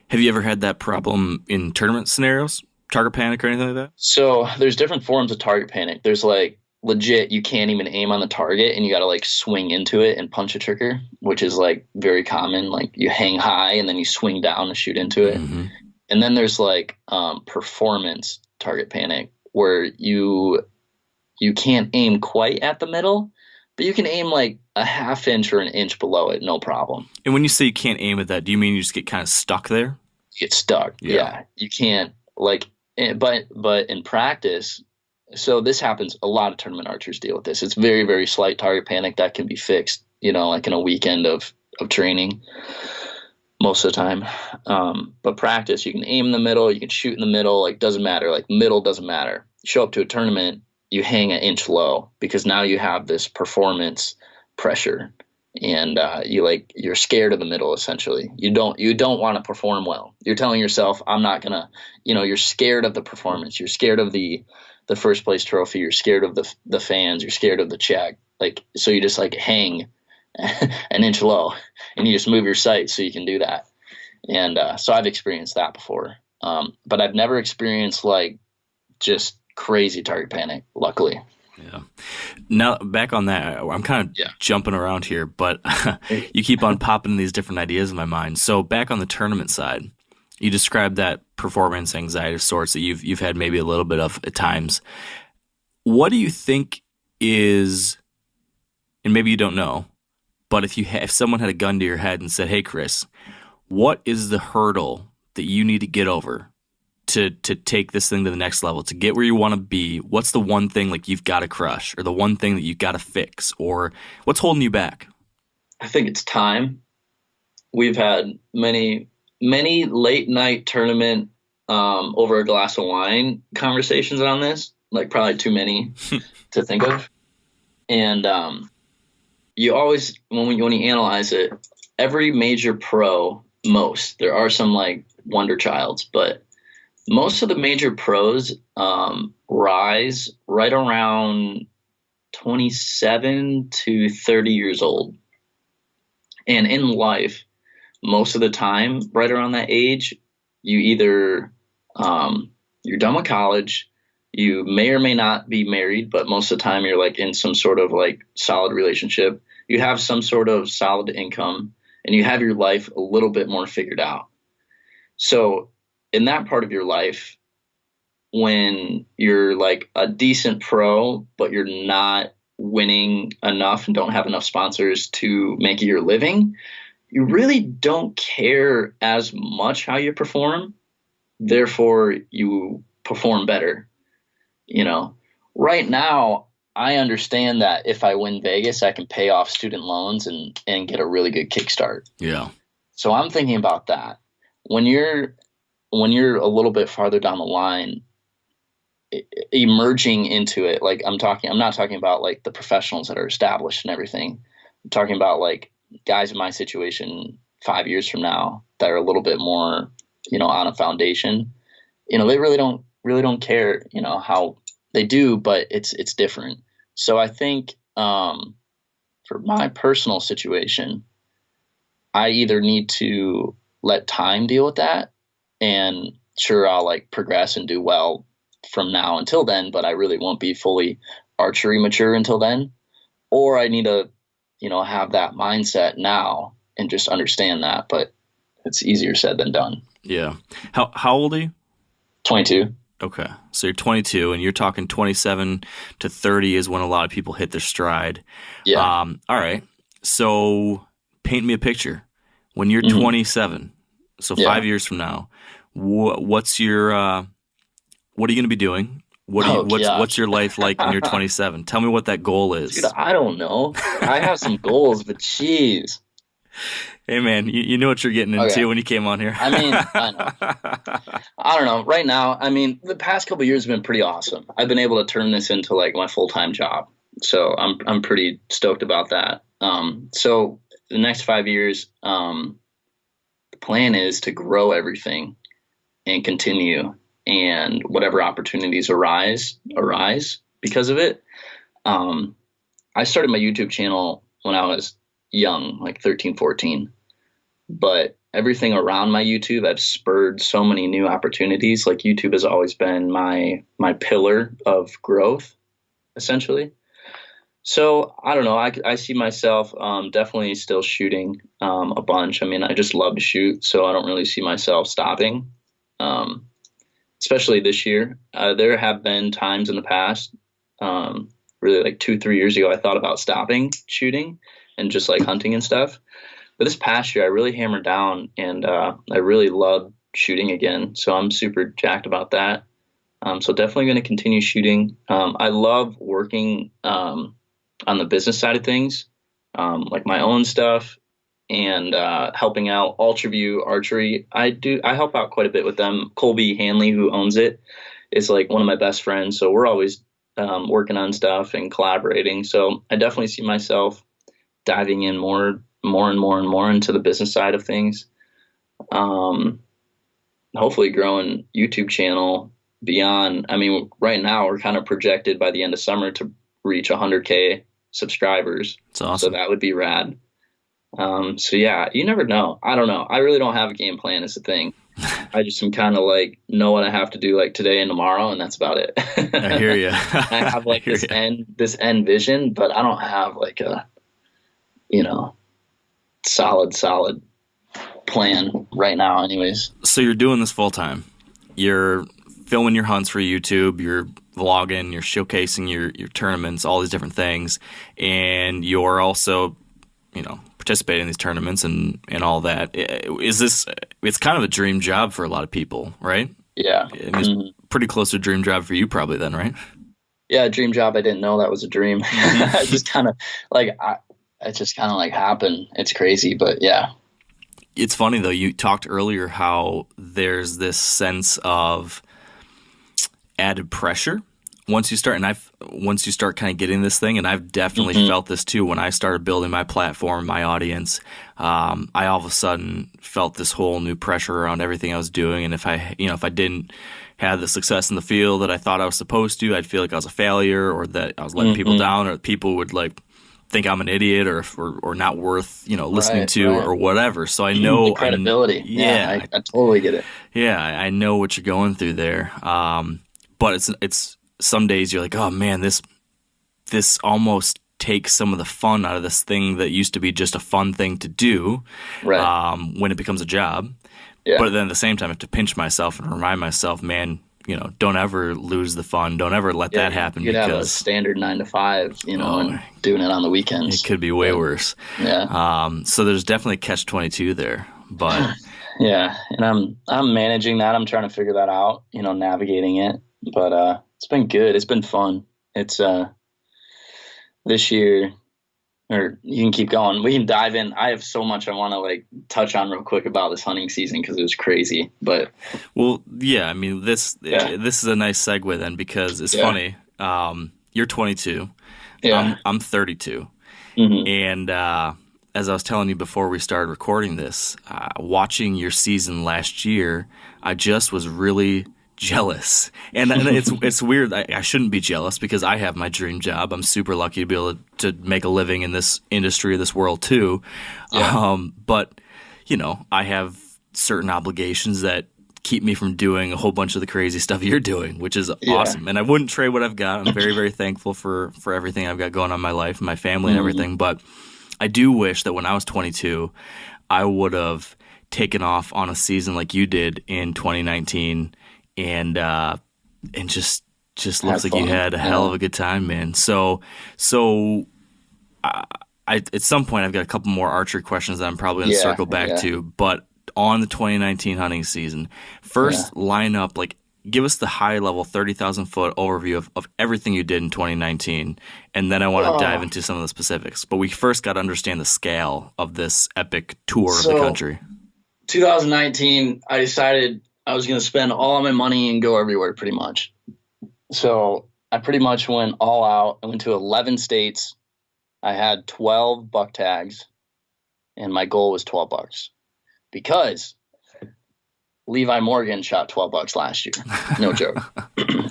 Have you ever had that problem in tournament scenarios? Target panic or anything like that? So there's different forms of target panic. There's like legit, you can't even aim on the target and you got to like swing into it and punch a trigger, which is like very common. Like you hang high and then you swing down and shoot into it. Mm-hmm. And then there's like performance target panic where you can't aim quite at the middle, but you can aim like a half inch or an inch below it, no problem. And when you say you can't aim at that, do you mean you just get kind of stuck there? You get stuck. Yeah. You can't like. But in practice, so this happens, a lot of tournament archers deal with this. It's very, very slight target panic that can be fixed, like in a weekend of training most of the time. But practice, you can aim in the middle, you can shoot in the middle, like doesn't matter, like middle doesn't matter. You show up to a tournament, you hang an inch low because now you have this performance pressure. And you're scared of the middle. Essentially, you don't want to perform well. You're telling yourself, I'm not gonna. You're scared of the performance. You're scared of the first place trophy. You're scared of the fans. You're scared of the check. Like so, you just like hang an inch low, and you just move your sight so you can do that. And so I've experienced that before, but I've never experienced like just crazy target panic. Luckily. Yeah. Now back on that, I'm kind of jumping around here, but you keep on popping these different ideas in my mind. So back on the tournament side, you described that performance anxiety of sorts that you've had maybe a little bit of at times. What do you think is, and maybe you don't know, but if someone had a gun to your head and said, "Hey, Chris, what is the hurdle that you need to get over to take this thing to the next level, to get where you want to be? What's the one thing like you've got to crush, or the one thing that you've got to fix, or what's holding you back?" I think it's time. We've had many late night tournament over a glass of wine conversations on this, like probably too many to think of. And you always, when you analyze it, every major pro, there are some like wonder childs, but most of the major pros rise right around 27 to 30 years old. And in life, most of the time, right around that age, you either you're done with college, you may or may not be married, but most of the time you're like in some sort of like solid relationship. You have some sort of solid income, and you have your life a little bit more figured out. So in that part of your life, when you're like a decent pro, but you're not winning enough and don't have enough sponsors to make your living, you really don't care as much how you perform. Therefore, you perform better. Right now, I understand that if I win Vegas, I can pay off student loans and get a really good kickstart. Yeah. So I'm thinking about that. When you're a little bit farther down the line, emerging into it, like I'm not talking about like the professionals that are established and everything. I'm talking about like guys in my situation 5 years from now that are a little bit more, on a foundation. They really don't care, how they do, but it's different. So I think for my personal situation, I either need to let time deal with that, and sure, I'll like progress and do well from now until then, but I really won't be fully archery mature until then. Or I need to, have that mindset now and just understand that, but it's easier said than done. Yeah. How old are you? 22. Okay. So you're 22 and you're talking 27 to 30 is when a lot of people hit their stride. Yeah. All right. So paint me a picture. When you're 27, so 5 years from now, what's your what are you going to be doing? What's your life like when you're 27? Tell me what that goal is. Dude, I don't know. I have some goals, but jeez. Hey man, you know what you're getting into when you came on here. I mean, I know. I don't know. Right now, I mean, the past couple of years have been pretty awesome. I've been able to turn this into like my full-time job, so I'm pretty stoked about that. So the next 5 years, the plan is to grow everything and continue, and whatever opportunities arise because of it. I started my YouTube channel when I was young, like 13, 14. But everything around my YouTube, I've spurred so many new opportunities. Like YouTube has always been my pillar of growth, essentially. So I don't know. I see myself definitely still shooting a bunch. I mean, I just love to shoot, so I don't really see myself stopping. Especially this year, there have been times in the past, really like 2-3 years ago, I thought about stopping shooting and just like hunting and stuff. But this past year, I really hammered down, and I really love shooting again. So I'm super jacked about that. So definitely going to continue shooting. I love working on the business side of things, like my own stuff, and helping out Ultraview Archery. I help out quite a bit with them. Colby Hanley, who owns it, is like one of my best friends. So we're always working on stuff and collaborating. So I definitely see myself diving in more into the business side of things. Hopefully growing YouTube channel beyond. I mean, right now we're kind of projected by the end of summer to reach 100K subscribers. That's awesome. So that would be rad. So yeah, you never know. I don't know. I really don't have a game plan is the thing. I just am kind of like know what I have to do like today and tomorrow, and that's about it. I hear you. I have like this end vision, but I don't have like a, solid plan right now anyways. So you're doing this full time. You're filming your hunts for YouTube, you're vlogging, you're showcasing your tournaments, all these different things, and you're also, participating in these tournaments and all that. It's kind of a dream job for a lot of people, right? Yeah. It's pretty close to a dream job for you probably then, right? Yeah, dream job. I didn't know that was a dream. I just kind of like, it just kind of like happened. It's crazy, but yeah. It's funny though, you talked earlier how there's this sense of added pressure once you start kind of getting this thing, and I've definitely felt this too when I started building my platform, my audience. I all of a sudden felt this whole new pressure around everything I was doing, and if I didn't have the success in the field that I thought I was supposed to, I'd feel like I was a failure, or that I was letting people down, or people would like think I'm an idiot or not worth listening to or whatever. So I know the credibility. I totally get it. Yeah, I know what you're going through there. But it's some days you're like, oh man, this almost takes some of the fun out of this thing that used to be just a fun thing to do, when it becomes a job. Yeah. But then at the same time, I have to pinch myself and remind myself, man, don't ever lose the fun. Don't ever let that happen. You could have a standard 9 to 5, and doing it on the weekends. It could be way worse. Yeah. So there's definitely catch-22 there, but yeah, and I'm managing that. I'm trying to figure that out. Navigating it. But it's been good. It's been fun. It's this year, or you can keep going. We can dive in. I have so much I want to touch on real quick about this hunting season because it was crazy. But yeah, I mean this is a nice segue then, because it's funny. You're 22. Yeah, I'm 32, and as I was telling you before we started recording this, watching your season last year, I just was really jealous, and it's weird. I shouldn't be jealous because I have my dream job. I'm super lucky to be able to make a living in this industry, this world too. But I have certain obligations that keep me from doing a whole bunch of the crazy stuff you're doing, which is awesome. And I wouldn't trade what I've got. I'm very, very thankful for everything I've got going on in my life and my family and everything. But I do wish that when I was 22, I would have taken off on a season like you did in 2019. And just looks like you had a hell of a good time, man. So I at some point I've got a couple more archery questions that I'm probably going to circle back to. But on the 2019 hunting season, first line up, give us the high level 30,000 foot overview of everything you did in 2019, and then I want to dive into some of the specifics. But we first got to understand the scale of this epic tour of the country. 2019, I decided I was going to spend all of my money and go everywhere pretty much. So I pretty much went all out. I went to 11 states. I had 12 buck tags, and my goal was 12 bucks because Levi Morgan shot 12 bucks last year. No joke.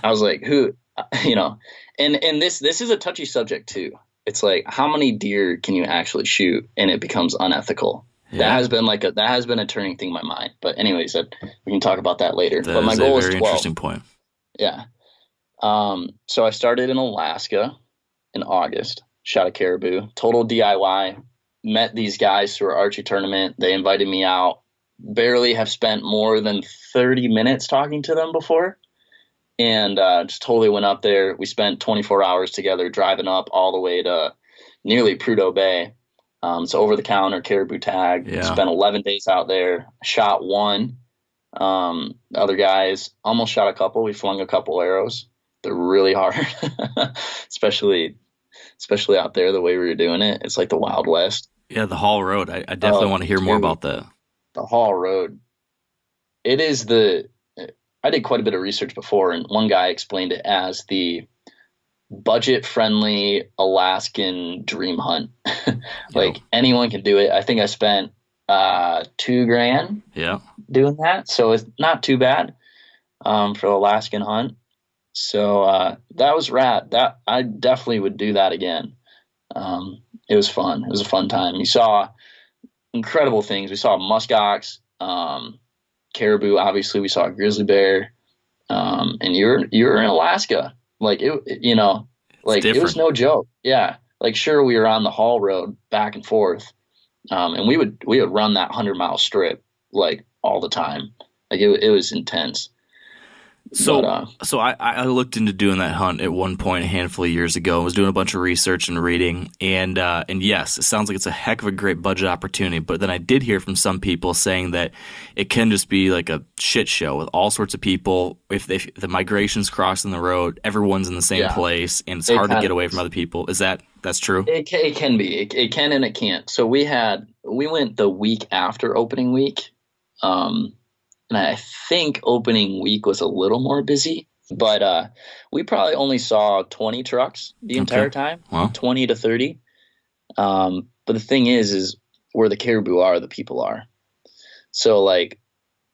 I was like, who, and this is a touchy subject too. It's like, how many deer can you actually shoot? And it becomes unethical. Yeah. That has been a turning thing in my mind. But anyways, we can talk about that later. But my goal was 12. Interesting point. Yeah. So I started in Alaska in August, shot a caribou, total DIY, met these guys through an archery tournament. They invited me out. Barely have spent more than 30 minutes talking to them before. And just totally went up there. We spent 24 hours together driving up all the way to nearly Prudhoe Bay. So over-the-counter caribou tag. Yeah. Spent 11 days out there. Shot one. The other guys almost shot a couple. We flung a couple arrows. They're really hard, especially out there the way we were doing it. It's like the Wild West. Yeah, the Hall Road. I definitely want to hear more about that. The Hall Road. It is I did quite a bit of research before, and one guy explained it as the budget-friendly Alaskan dream hunt. Anyone can do it. I think I spent $2,000 doing that, so it's not too bad for the Alaskan hunt. So that was rad. That I definitely would do that again. It was fun. It was a fun time. You saw incredible things. We saw muskox, caribou. Obviously, we saw a grizzly bear, and you're in Alaska. It was no joke. Yeah. Sure, we were on the Hall Road back and forth. And we would run that 100-mile strip all the time. It was intense. So I looked into doing that hunt at one point a handful of years ago. I was doing a bunch of research and reading, and yes, it sounds like it's a heck of a great budget opportunity. But then I did hear from some people saying that it can just be like a shit show with all sorts of people. If the migration's crossing the road, everyone's in the same place, and it's hard to get away from other people. That's true? It can be. It can and it can't. So we went the week after opening week. And I think opening week was a little more busy, but we probably only saw 20 trucks the entire time, wow. 20 to 30. But the thing is where the caribou are, the people are. So like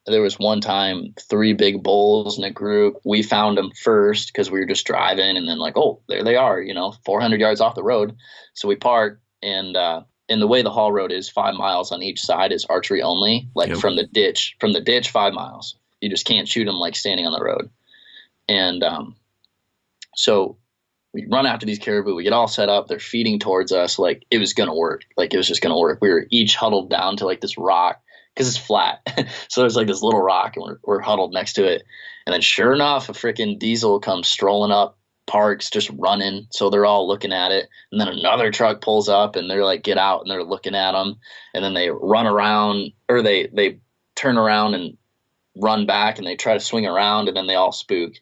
there was one time 3 big bulls in a group. We found them first because we were just driving, and then like, oh, there they are, 400 yards off the road. So we parked, and the way the haul road is 5 miles on each side is archery only, like from the ditch 5 miles. You just can't shoot them like standing on the road. And so we run after these caribou. We get all set up. They're feeding towards us. Like it was going to work. Like it was just going to work. We were each huddled down to like this rock because it's flat. So there's like this little rock, and we're huddled next to it. And then sure enough, a freaking diesel comes strolling up, parks, just running. So they're all looking at it, and then another truck pulls up, and they're like, get out, and they're looking at them, and then they run around, or they turn around and run back, and they try to swing around, and then they all spook,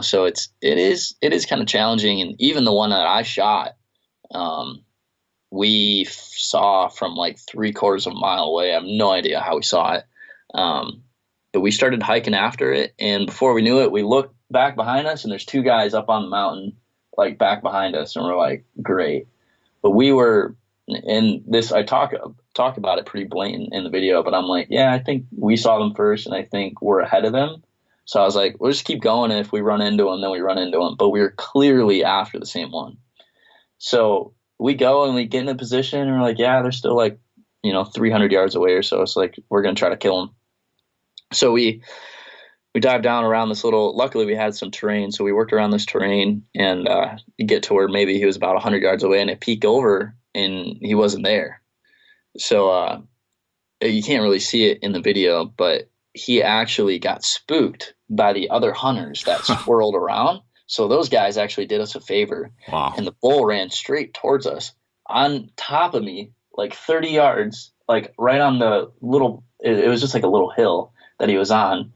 so it is kind of challenging. And even the one that I shot, we saw from like 3/4 of a mile away. I have no idea how we saw it, but we started hiking after it, and before we knew it, we looked back behind us, and there's 2 guys up on the mountain, like back behind us, and we're like, great. But we were in this. I talk about it pretty blatant in the video, but I'm like, yeah, I think we saw them first, and I think we're ahead of them. So I was like, we'll just keep going, and if we run into them, then we run into them. But we were clearly after the same one. So we go and we get in a position, and we're like, yeah, they're still like 300 yards away or so. It's like we're gonna try to kill them. So we dive down around this luckily we had some terrain. So we worked around this terrain, and get to where maybe he was about 100 yards away, and I peeked over and he wasn't there. So you can't really see it in the video, but he actually got spooked by the other hunters that swirled around. So those guys actually did us a favor. Wow. And the bull ran straight towards us on top of me, like 30 yards, like right on the it was just like a little hill that he was on.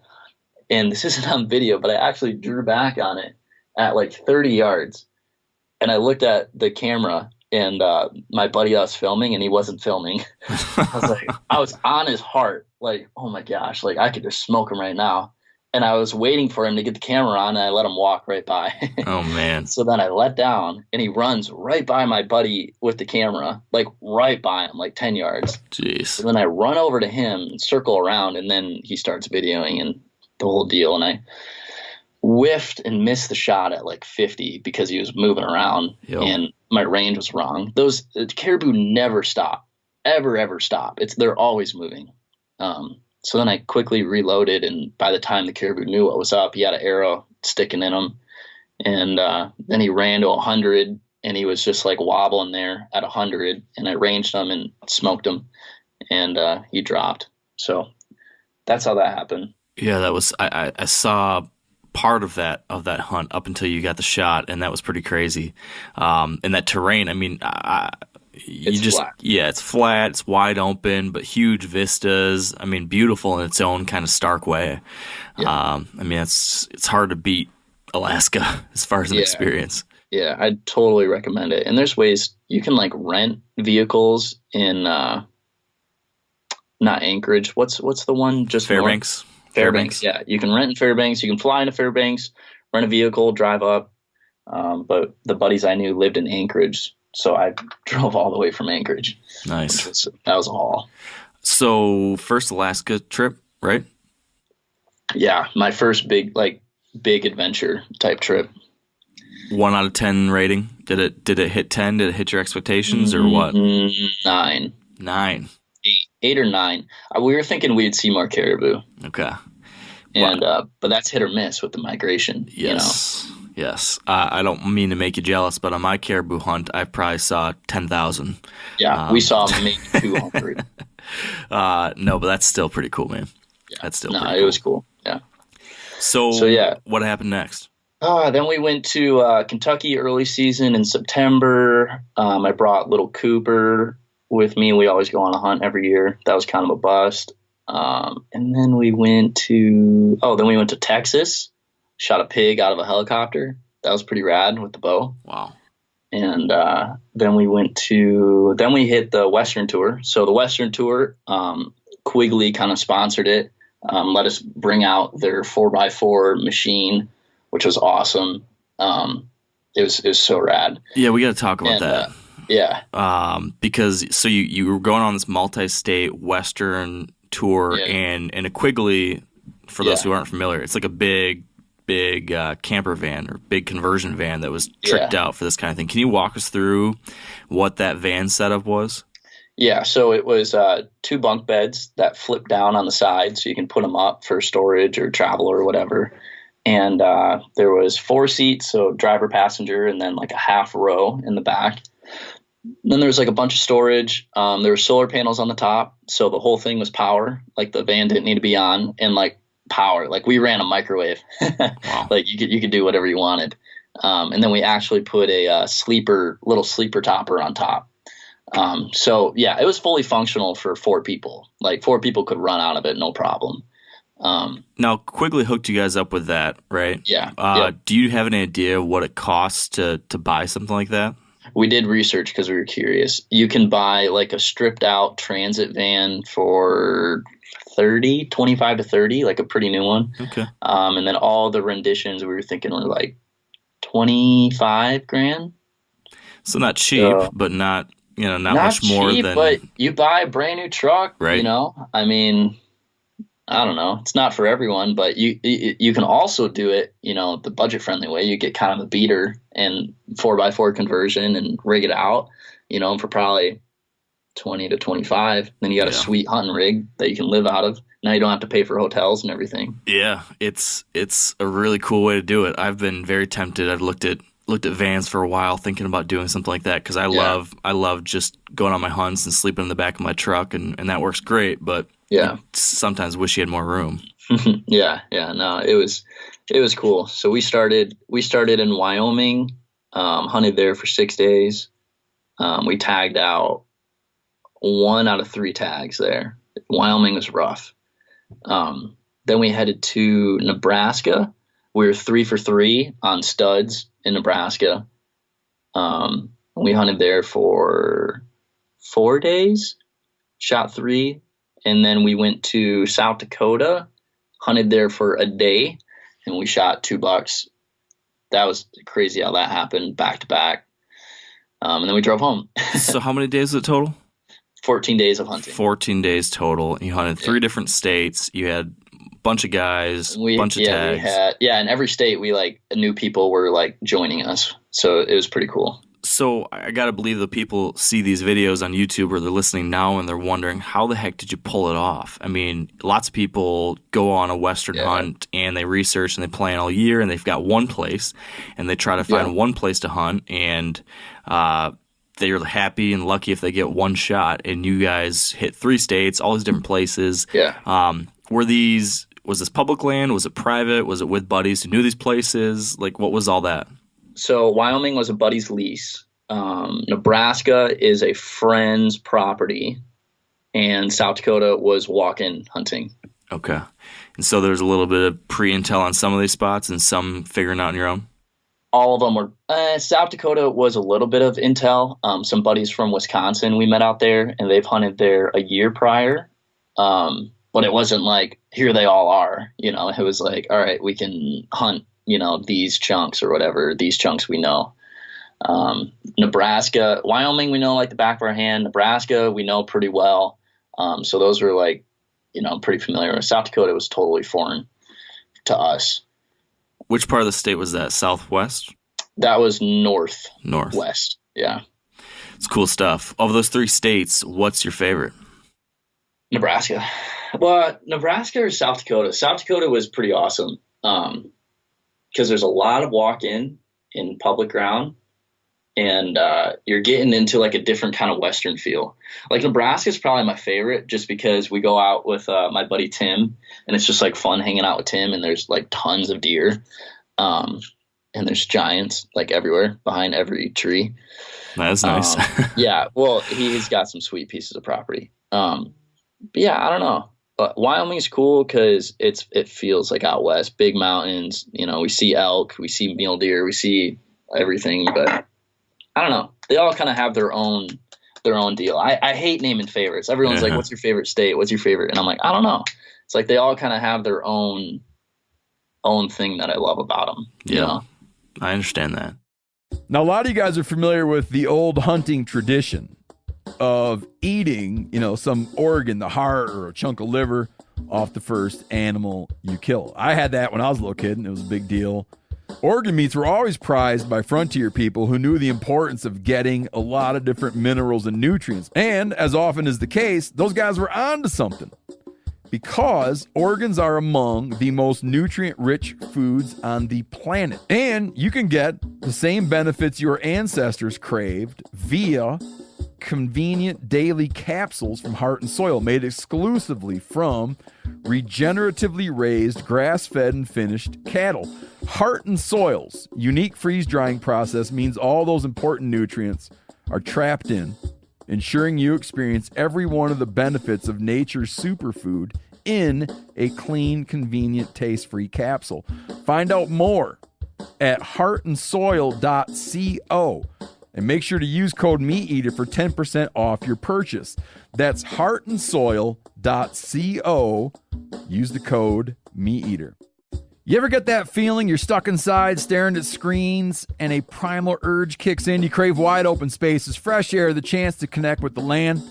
And this isn't on video, but I actually drew back on it at like 30 yards. And I looked at the camera, and my buddy that was filming, and he wasn't filming. I was on his heart, like, oh my gosh, like I could just smoke him right now. And I was waiting for him to get the camera on, and I let him walk right by. Oh, man. So then I let down, and he runs right by my buddy with the camera, like right by him, like 10 yards. Jeez. And then I run over to him and circle around, and then he starts videoing and the whole deal. And I whiffed and missed the shot at like 50 because he was moving around. Yep. And my range was wrong. Those caribou never stop, ever stop. They're always moving. So then I quickly reloaded, and by the time the caribou knew what was up, he had an arrow sticking in him. And then he ran to 100, and he was just like wobbling there at 100, and I ranged him and smoked him, and he dropped. So that's how that happened. Yeah, that was I saw part of that hunt up until you got the shot, and that was pretty crazy. And that terrain, I mean, flat. Yeah, it's flat, it's wide open, but huge vistas. I mean, beautiful in its own kind of stark way. Yeah. I mean, it's hard to beat Alaska as far as an experience. Yeah, I'd totally recommend it. And there's ways you can like rent vehicles in not Anchorage. What's the one just Fairbanks? North? Fairbanks. Yeah, you can rent in Fairbanks. You can fly into Fairbanks, rent a vehicle, drive up. But the buddies I knew lived in Anchorage, so I drove all the way from Anchorage. Nice. That was a haul. So first Alaska trip, right? Yeah, my first big adventure type trip. 1 out of 10 rating. Did it hit 10? Did it hit your expectations or what? 9. 9. 8 or 9. We were thinking we'd see more caribou. Okay. And but that's hit or miss with the migration. Yes. Yes. I don't mean to make you jealous, but on my caribou hunt, I probably saw 10,000. Yeah, we saw maybe 200. No, but that's still pretty cool, man. Yeah. That's still pretty cool. It was cool. Yeah. So yeah. what happened next? Then we went to Kentucky early season in September. I brought little Cooper with me. We always go on a hunt every year. That was kind of a bust. And then we went to Texas, shot a pig out of a helicopter. That was pretty rad with the bow. Wow. And then we hit the Western Tour. So the Western Tour, Quigley kind of sponsored it, let us bring out their 4x4 machine, which was awesome. It was so rad. Yeah, we got to talk about that. Yeah. Because so you were going on this multi-state Western tour, and a Quigley, for those who aren't familiar, it's like a big camper van or big conversion van that was tricked out for this kind of thing. Can you walk us through what that van setup was? Yeah, so it was 2 bunk beds that flip down on the side, so you can put them up for storage or travel or whatever. And there was 4 seats, so driver, passenger, and then like a half row in the back. Then there was like a bunch of storage. There were solar panels on the top, so the whole thing was power. Like the van didn't need to be on, and like power. Like we ran a microwave. Wow. Like you could do whatever you wanted. And then we actually put a little sleeper topper on top. So yeah, it was fully functional for 4 people. Like 4 people could run out of it, no problem. Now Quigley hooked you guys up with that, right? Yeah. Do you have any idea what it costs to buy something like that? We did research because we were curious. You can buy like a stripped out transit van for 25 to 30, like a pretty new one. Okay. And then all the renditions we were thinking were like 25 grand. So not cheap, but not much more cheap, than. But you buy a brand new truck, right? I mean, I don't know. It's not for everyone, but you can also do it, the budget friendly way. You get kind of a beater and 4x4 conversion and rig it out, for probably 20 to 25. Then you got a sweet hunting rig that you can live out of. Now you don't have to pay for hotels and everything. Yeah, it's a really cool way to do it. I've been very tempted. I've looked at vans for a while, thinking about doing something like that because I love just going on my hunts and sleeping in the back of my truck, and that works great. But I sometimes wish you had more room. Yeah. No, it was cool. So we started in Wyoming, hunted there for 6 days. We tagged out 1 out of 3 tags there. Wyoming was rough. Then we headed to Nebraska. We were 3 for 3 on studs in Nebraska. We hunted there for 4 days, shot 3. And then we went to South Dakota, hunted there for a day, and we shot 2 bucks. That was crazy how that happened back to back. And then we drove home. So how many days was it total? 14 days of hunting. 14 days total. You hunted 3 different states. You had a bunch of guys, bunch of tags. In every state we new people were joining us. So it was pretty cool. So I got to believe the people see these videos on YouTube or they're listening now and they're wondering, how the heck did you pull it off? I mean, lots of people go on a Western hunt and they research and they plan all year and they've got one place and they try to find one place to hunt and they're happy and lucky if they get one shot. And you guys hit 3 states, all these different places. Yeah. Was this public land? Was it private? Was it with buddies who knew these places? Like, what was all that? So Wyoming was a buddy's lease. Nebraska is a friend's property, and South Dakota was walk-in hunting. Okay. And so there's a little bit of pre-intel on some of these spots and some figuring out on your own? All of them were South Dakota was a little bit of intel. Some buddies from Wisconsin we met out there, and they've hunted there a year prior. But it wasn't like, here they all are. It was like, all right, we can hunt these chunks or whatever, these chunks we know. Nebraska, Wyoming, we know like the back of our hand. Nebraska, we know pretty well. So those were pretty familiar. South Dakota was totally foreign to us. Which part of the state was that? Southwest? That was north. West. Yeah. It's cool stuff. Of those 3 states, what's your favorite? Nebraska. Well, Nebraska or South Dakota? South Dakota was pretty awesome. Because there's a lot of walk-in public ground, and you're getting into like a different kind of Western feel. Like Nebraska is probably my favorite just because we go out with my buddy Tim, and it's just like fun hanging out with Tim, and there's like tons of deer. And there's giants like everywhere behind every tree. That's nice. Yeah. Well, he's got some sweet pieces of property. But yeah, I don't know. Wyoming's cool because it feels like out west, big mountains. You know, we see elk, we see mule deer, we see everything. But I don't know. They all kind of have their own deal. I hate naming favorites. Everyone's like, "What's your favorite state? What's your favorite?" And I'm like, I don't know. It's like they all kind of have their own thing that I love about them. Yeah, you know? I understand that. Now, a lot of you guys are familiar with the old hunting tradition of eating, some organ, the heart or a chunk of liver off the first animal you kill. I had that when I was a little kid, and it was a big deal. Organ meats were always prized by frontier people who knew the importance of getting a lot of different minerals and nutrients. And as often is the case, those guys were onto something, because organs are among the most nutrient-rich foods on the planet. And you can get the same benefits your ancestors craved via convenient daily capsules from Heart and Soil, made exclusively from regeneratively raised, grass-fed, and finished cattle. Heart and Soil's unique freeze-drying process means all those important nutrients are trapped in, ensuring you experience every one of the benefits of nature's superfood in a clean, convenient, taste-free capsule. Find out more at heartandsoil.co, and make sure to use code MeatEater for 10% off your purchase. That's heartandsoil.co. Use the code MeatEater. You ever get that feeling you're stuck inside staring at screens and a primal urge kicks in? You crave wide open spaces, fresh air, the chance to connect with the land?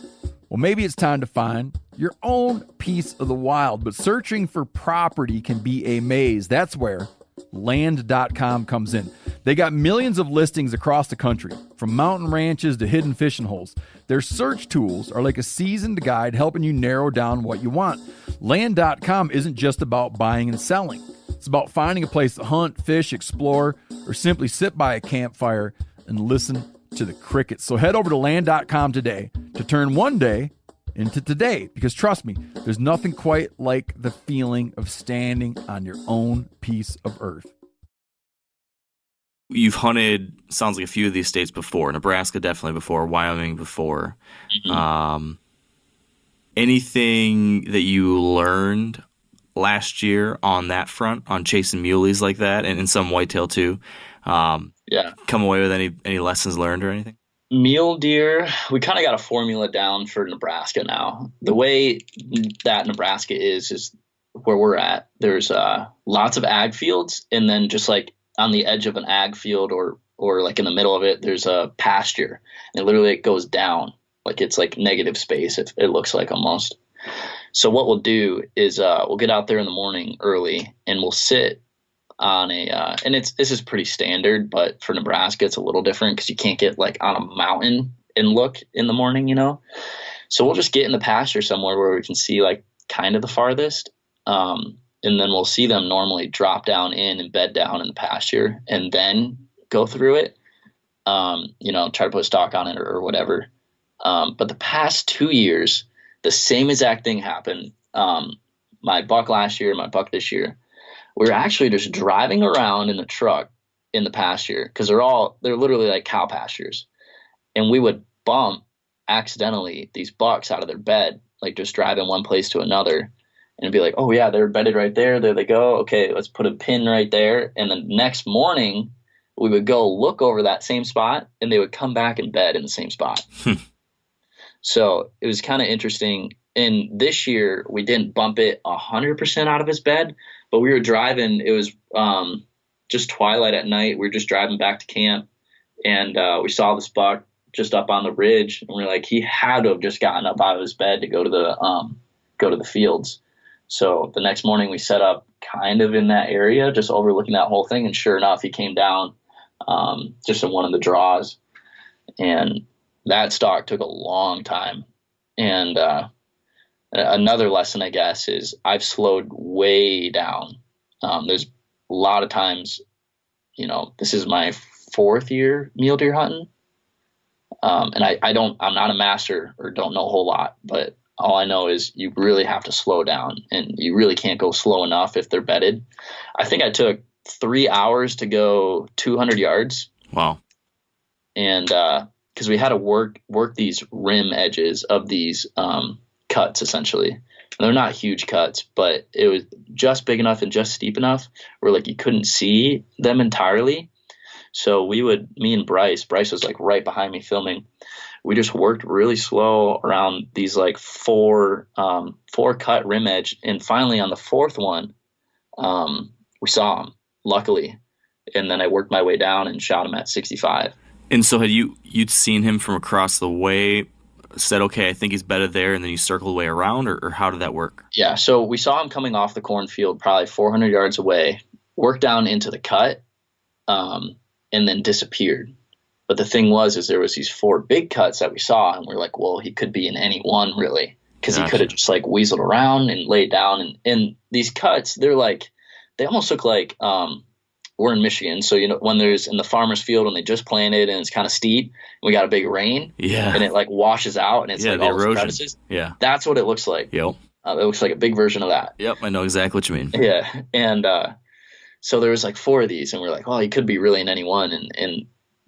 Well, maybe it's time to find your own piece of the wild, but searching for property can be a maze. That's where Land.com comes in. They got millions of listings across the country, from mountain ranches to hidden fishing holes. Their search tools are like a seasoned guide helping you narrow down what you want. Land.com isn't just about buying and selling. It's about finding a place to hunt, fish, explore, or simply sit by a campfire and listen to the crickets. So head over to Land.com today to turn one day into today, because trust me, there's nothing quite like the feeling of standing on your own piece of earth. You've hunted, sounds like, a few of these states before. Nebraska definitely before, Wyoming before. Mm-hmm. Anything that you learned last year on that front, on chasing muleys like that, and in some whitetail too? Come away with any lessons learned or anything? Mule deer, we kind of got a formula down for Nebraska now. The way that Nebraska is where we're at. There's lots of ag fields, and then just like on the edge of an ag field or like in the middle of it, there's a pasture. And it literally goes down, like it's like negative space, it looks like almost. So what we'll do is we'll get out there in the morning early, and we'll sit on and this is pretty standard, but for Nebraska it's a little different because you can't get like on a mountain and look in the morning, So we'll just get in the pasture somewhere where we can see like kind of the farthest, and then we'll see them normally drop down in and bed down in the pasture and then go through it, try to put a stalk on it or whatever. But the past 2 years, the same exact thing happened. My buck last year, my buck this year, we were actually just driving around in the truck in the pasture, because they're literally like cow pastures. And we would bump accidentally these bucks out of their bed, like just driving one place to another, and be like, oh yeah, they're bedded right there. There they go. Okay, let's put a pin right there. And the next morning we would go look over that same spot, and they would come back in bed in the same spot. So it was kind of interesting. And this year we didn't bump it 100% out of his bed, but we were driving. It was just twilight at night. We were just driving back to camp, and we saw this buck just up on the ridge, and we were like, he had to have just gotten up out of his bed to go to the fields. So the next morning we set up kind of in that area, just overlooking that whole thing. And sure enough, he came down just in one of the draws, and that stalk took a long time. And another lesson, I guess, is I've slowed way down. There's a lot of times, this is my 4th year mule deer hunting. And I'm not a master or don't know a whole lot, but all I know is you really have to slow down, and you really can't go slow enough if they're bedded. I think I took 3 hours to go 200 yards. Wow. And because we had to work these rim edges of these cuts, essentially. And they're not huge cuts, but it was just big enough and just steep enough where like you couldn't see them entirely. So me and Bryce was like right behind me filming. We just worked really slow around these like four cut rim edge. And finally on the fourth one, we saw him, luckily. And then I worked my way down and shot him at 65. And so you'd seen him from across the way, said, okay, I think he's bedded there, and then you circled the way around, or how did that work? Yeah, so we saw him coming off the cornfield probably 400 yards away, worked down into the cut, and then disappeared. But the thing is there was these 4 big cuts that we saw, and we're like, well, he could be in any one, really, because he could have just like weaseled around and laid down. And these cuts, they almost look like we're in Michigan, so when there's in the farmer's field when they just planted and it's kind of steep, and we got a big rain, yeah, and it like washes out and it's like all those crevices. Yeah, that's what it looks like. Yep, it looks like a big version of that. Yep, I know exactly what you mean. Yeah, and so there was like 4 of these, and we're like, well, he could be really in any one, and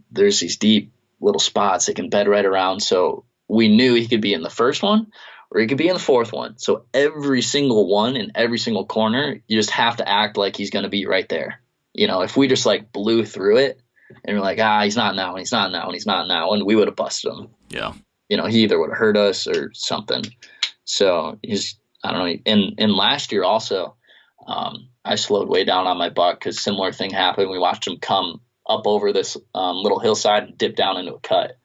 there's these deep little spots they can bed right around. So we knew he could be in the first one, or he could be in the fourth one. So every single one in every single corner, you just have to act like he's going to be right there. If we just like blew through it and we're like, he's not in that one, he's not in that one, he's not in that one, we would have busted him. Yeah. He either would have hurt us or something. So I don't know. And last year also, I slowed way down on my buck because similar thing happened. We watched him come up over this little hillside and dip down into a cut,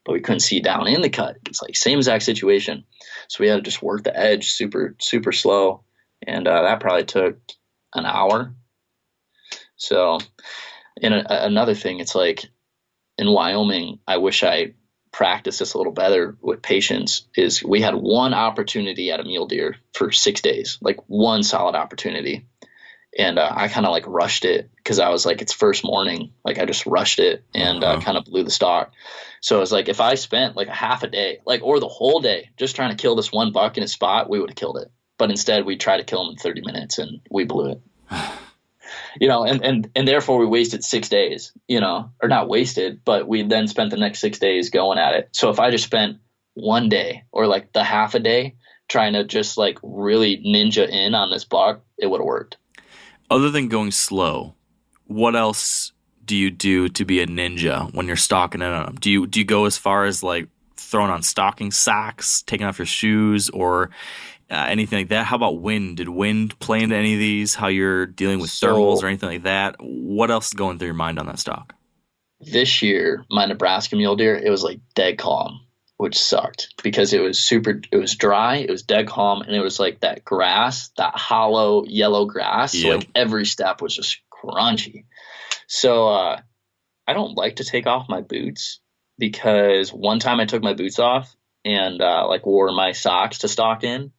but we couldn't see down in the cut. It's like same exact situation. So we had to just work the edge super, super slow. And that probably took an hour. So, and another thing, it's like in Wyoming, I wish I practiced this a little better with patience, is we had one opportunity at a mule deer for 6 days, like one solid opportunity. And I kind of like rushed it because I was like, it's first morning. Like I just rushed it and kind of blew the stock. So it was like, if I spent like a half a day, like, or the whole day just trying to kill this one buck in a spot, we would have killed it. But instead we tried to kill him in 30 minutes and we blew it. And therefore we wasted 6 days, or not wasted, but we then spent the next 6 days going at it. So if I just spent one day or like the half a day trying to just like really ninja in on this buck, it would have worked. Other than going slow, what else do you do to be a ninja when you're stalking in on them? Do you go as far as like throwing on stocking socks, taking off your shoes, or anything like that? How about wind? Did wind play into any of these? How you're dealing with thermals or anything like that? What else is going through your mind on that stalk? This year, my Nebraska mule deer, it was like dead calm, which sucked because it was dry, it was dead calm, and it was like that grass, that hollow yellow grass. Yep. So like every step was just crunchy. So I don't like to take off my boots because one time I took my boots off and like wore my socks to stalk in.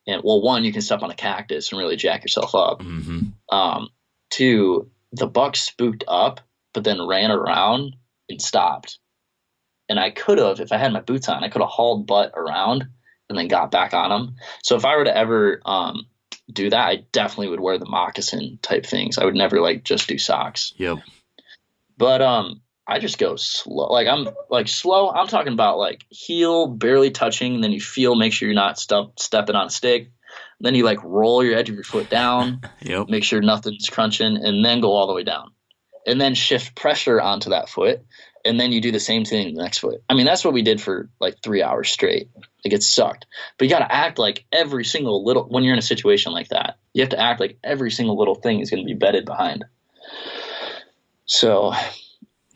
And well, one, you can step on a cactus and really jack yourself up. Mm-hmm. 2, the buck spooked up, but then ran around and stopped. And I could have, if I had my boots on, I could have hauled butt around and then got back on them. So if I were to ever do that, I definitely would wear the moccasin type things. I would never like just do socks. Yep. But I just go slow. Like I'm like slow. I'm talking about like heel barely touching. And then you make sure you're not stepping on a stick. And then you like roll your edge of your foot down. Yep. Make sure nothing's crunching, and then go all the way down. And then shift pressure onto that foot. And then you do the same thing in the next foot. I mean, that's what we did for like 3 hours straight. Like it sucked. But you got to act like every single little, when you're in a situation like that, you have to act like every single little thing is going to be bedded behind. So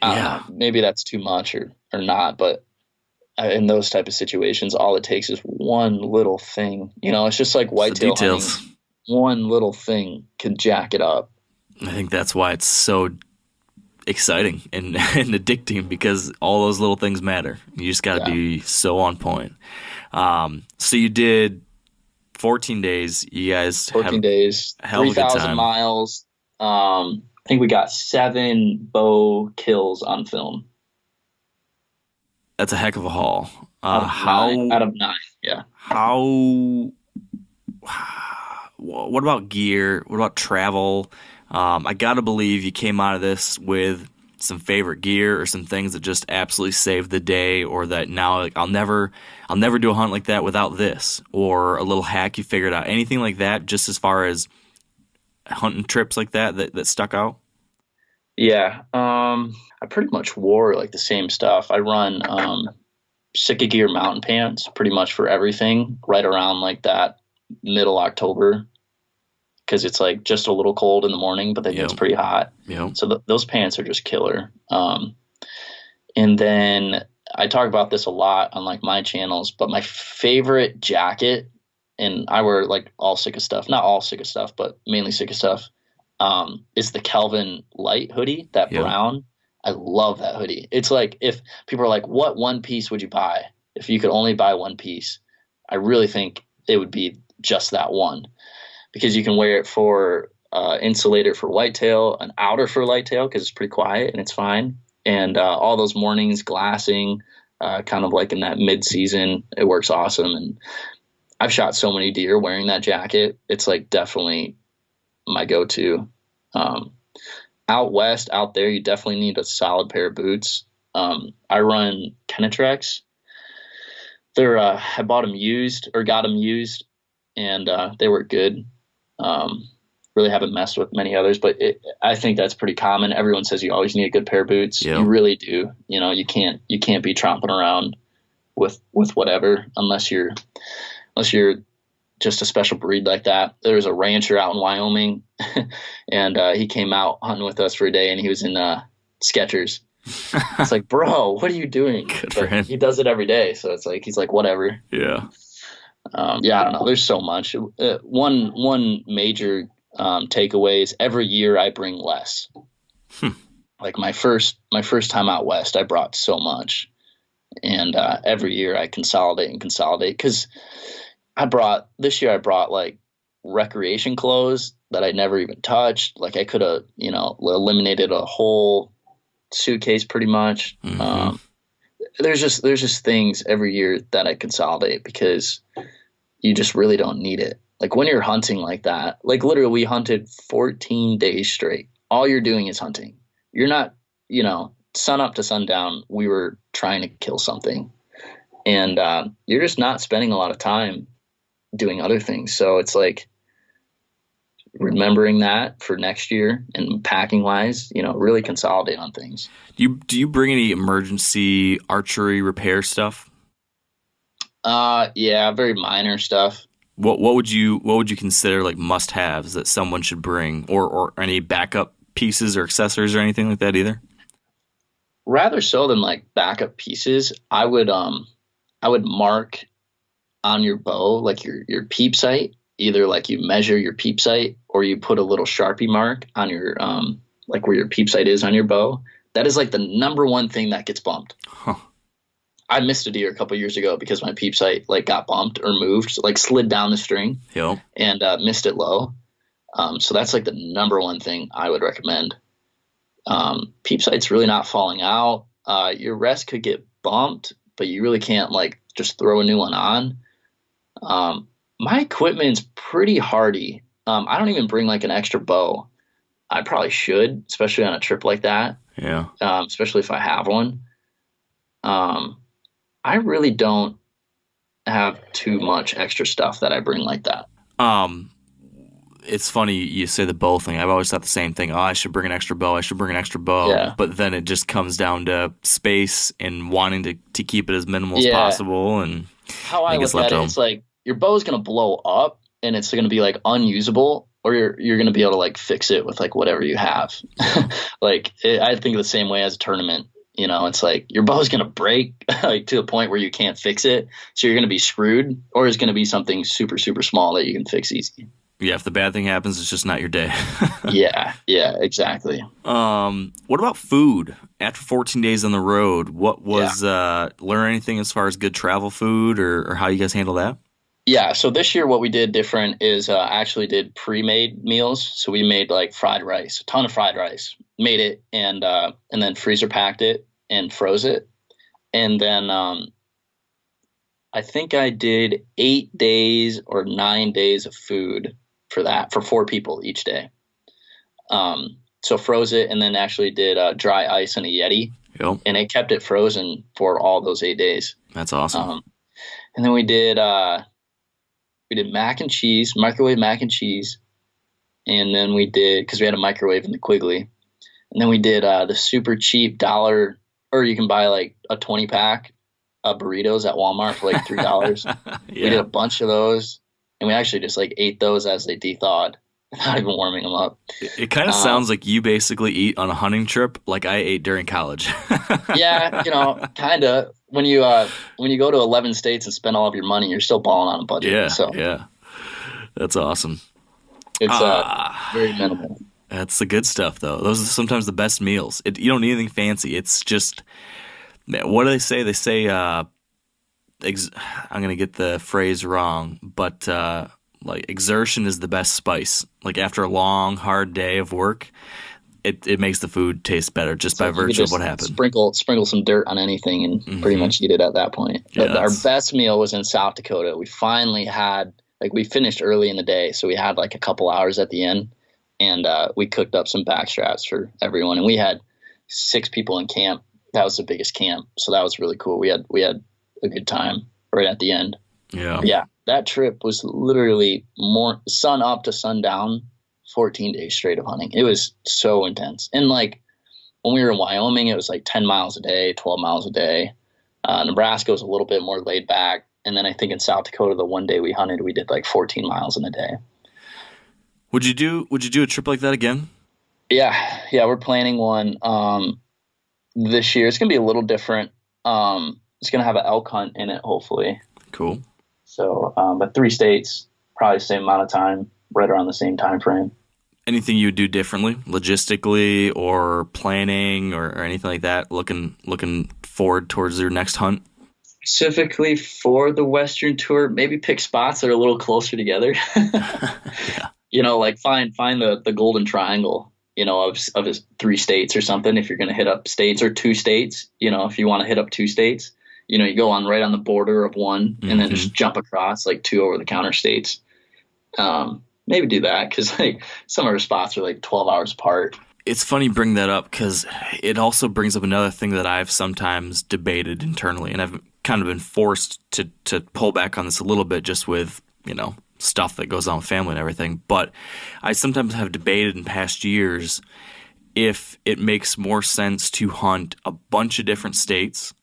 I don't know, maybe that's too much or not, but in those type of situations, all it takes is one little thing. It's just like whitetail hunting. One little thing can jack it up. I think that's why it's so exciting and addicting, because all those little things matter. You just got to be so on point. So you did 14 days. You guys 14 days, 3,000 miles. I think we got 7 bow kills on film. That's a heck of a haul. Out of 9, yeah. What about gear? What about travel? I gotta believe you came out of this with some favorite gear or some things that just absolutely saved the day, or that now like, I'll never do a hunt like that without this, or a little hack you figured out. Anything like that, just as far as hunting trips like that stuck out? Yeah. I pretty much wore like the same stuff. I run Sika Gear mountain pants pretty much for everything right around like that middle October, because it's like just a little cold in the morning, but then it's pretty hot. So those pants are just killer. And then I talk about this a lot on like my channels, but my favorite jacket, and I wear like all Sika stuff, not all Sika stuff, but mainly Sika stuff, is the Kelvin light hoodie, that brown. I love that hoodie. It's like, if people are like, what one piece would you buy if you could only buy one piece? I really think it would be just that one, because you can wear it for insulator for whitetail, an outer for whitetail because it's pretty quiet and it's fine. And all those mornings glassing, kind of like in that mid-season, it works awesome. And I've shot so many deer wearing that jacket. It's like definitely my go-to. Out west, out there, you definitely need a solid pair of boots. I run Kenetrex. They're I bought them used, or got them used, and they were good. Really haven't messed with many others, but I think that's pretty common. Everyone says you always need a good pair of boots. You really do. You know, you can't be tromping around with whatever unless you're just a special breed like that. There was a rancher out in Wyoming, and he came out hunting with us for a day, and he was in Skechers. It's like, bro, what are you doing? Good for him. He does it every day, so it's like he's like, whatever. Yeah. I don't know. There's so much. One major takeaway is every year I bring less. Like my first time out west, I brought so much, and every year I consolidate because this year I brought like recreation clothes that I never even touched. Like I could have, eliminated a whole suitcase pretty much. There's just things every year that I consolidate because you just really don't need it. Like when you're hunting like that, like literally we hunted 14 days straight. All you're doing is hunting. You're not, sun up to sundown, we were trying to kill something, and you're just not spending a lot of time doing other things. So it's like remembering that for next year and packing wise, really consolidate on things. Do you bring any emergency archery repair stuff? Yeah, very minor stuff. What would you consider like must haves that someone should bring, or any backup pieces or accessories or anything like that either? Rather so than like backup pieces, I would mark on your bow like your peep sight. Either like you measure your peep sight, or you put a little Sharpie mark on your like where your peep sight is on your bow. That is like the number one thing that gets bumped. I missed a deer a couple years ago because my peep sight like got bumped or moved, like slid down the string and missed it low. So that's like the number one thing I would recommend. Peep sight's really not falling out. Your rest could get bumped, but you really can't like just throw a new one on. My equipment's pretty hardy. I don't even bring like an extra bow. I probably should, especially on a trip like that. Yeah. Especially if I have one. I really don't have too much extra stuff that I bring like that. It's funny you say the bow thing. I've always thought the same thing. Oh, I should bring an extra bow. Yeah. But then it just comes down to space and wanting to keep it as minimal as possible. And how I look at it, it's like your bow is going to blow up and it's going to be like unusable, or you're going to be able to like fix it with like whatever you have. I think the same way as a tournament. It's like your bow is going to break like to the point where you can't fix it. So you're going to be screwed, or it's going to be something super, super small that you can fix easy. Yeah, if the bad thing happens, it's just not your day. Yeah, exactly. What about food? After 14 days on the road, what was learn anything as far as good travel food, or how you guys handle that? Yeah, so this year what we did different is actually did pre-made meals. So we made like fried rice, a ton of fried rice, made it and then freezer packed it and froze it. And then I think I did 8 days or 9 days of food for that, for 4 people each day. So froze it and then actually did dry ice in a Yeti. Yep. And it kept it frozen for all those 8 days. That's awesome. And then we did mac and cheese, microwave mac and cheese. And then we did, because we had a microwave in the Quigley. And then we did the super cheap $1, or you can buy like a 20-pack of burritos at Walmart for like $3. Yeah. We did a bunch of those. And we actually just like ate those as they de-thawed, not even warming them up. It kind of sounds like you basically eat on a hunting trip like I ate during college. Yeah, kind of. When you go to 11 states and spend all of your money, you're still balling on a budget. Yeah, so yeah. That's awesome. It's very minimal. That's the good stuff, though. Those are sometimes the best meals. You don't need anything fancy. It's just, what do they say? They say, I'm going to get the phrase wrong, but like exertion is the best spice. Like after a long, hard day of work, it makes the food taste better just by virtue of what happened. Sprinkle some dirt on anything and pretty much eat it at that point. Yeah, our best meal was in South Dakota. We finally had, we finished early in the day, so we had like a couple hours at the end, and we cooked up some backstraps for everyone. And we had 6 people in camp. That was the biggest camp, so that was really cool. We had a good time right at the end. Yeah, that trip was literally more sun up to sundown, 14 days straight of hunting. It was so intense. And like when we were in Wyoming, it was like 10 miles a day, 12 miles a day. Nebraska was a little bit more laid back. And then I think in South Dakota, the one day we hunted, we did like 14 miles in a day. Would you do a trip like that again? Yeah, we're planning one this year. It's gonna be a little different. It's gonna have an elk hunt in it, hopefully. Cool. So, but 3 states, probably the same amount of time, right around the same time frame. Anything you would do differently, logistically or planning or anything like that? Looking forward towards your next hunt. Specifically for the Western tour, maybe pick spots that are a little closer together. Yeah. Like find the golden triangle, of 3 states or something. If you're going to hit up states, or 2 states, if you want to hit up 2 states, you go on right on the border of one and then just jump across like 2 over the counter states. Maybe do that, because like some of our spots are like 12 hours apart. It's funny you bring that up, because it also brings up another thing that I've sometimes debated internally, and I've kind of been forced to pull back on this a little bit just with, stuff that goes on with family and everything. But I sometimes have debated in past years if it makes more sense to hunt a bunch of different states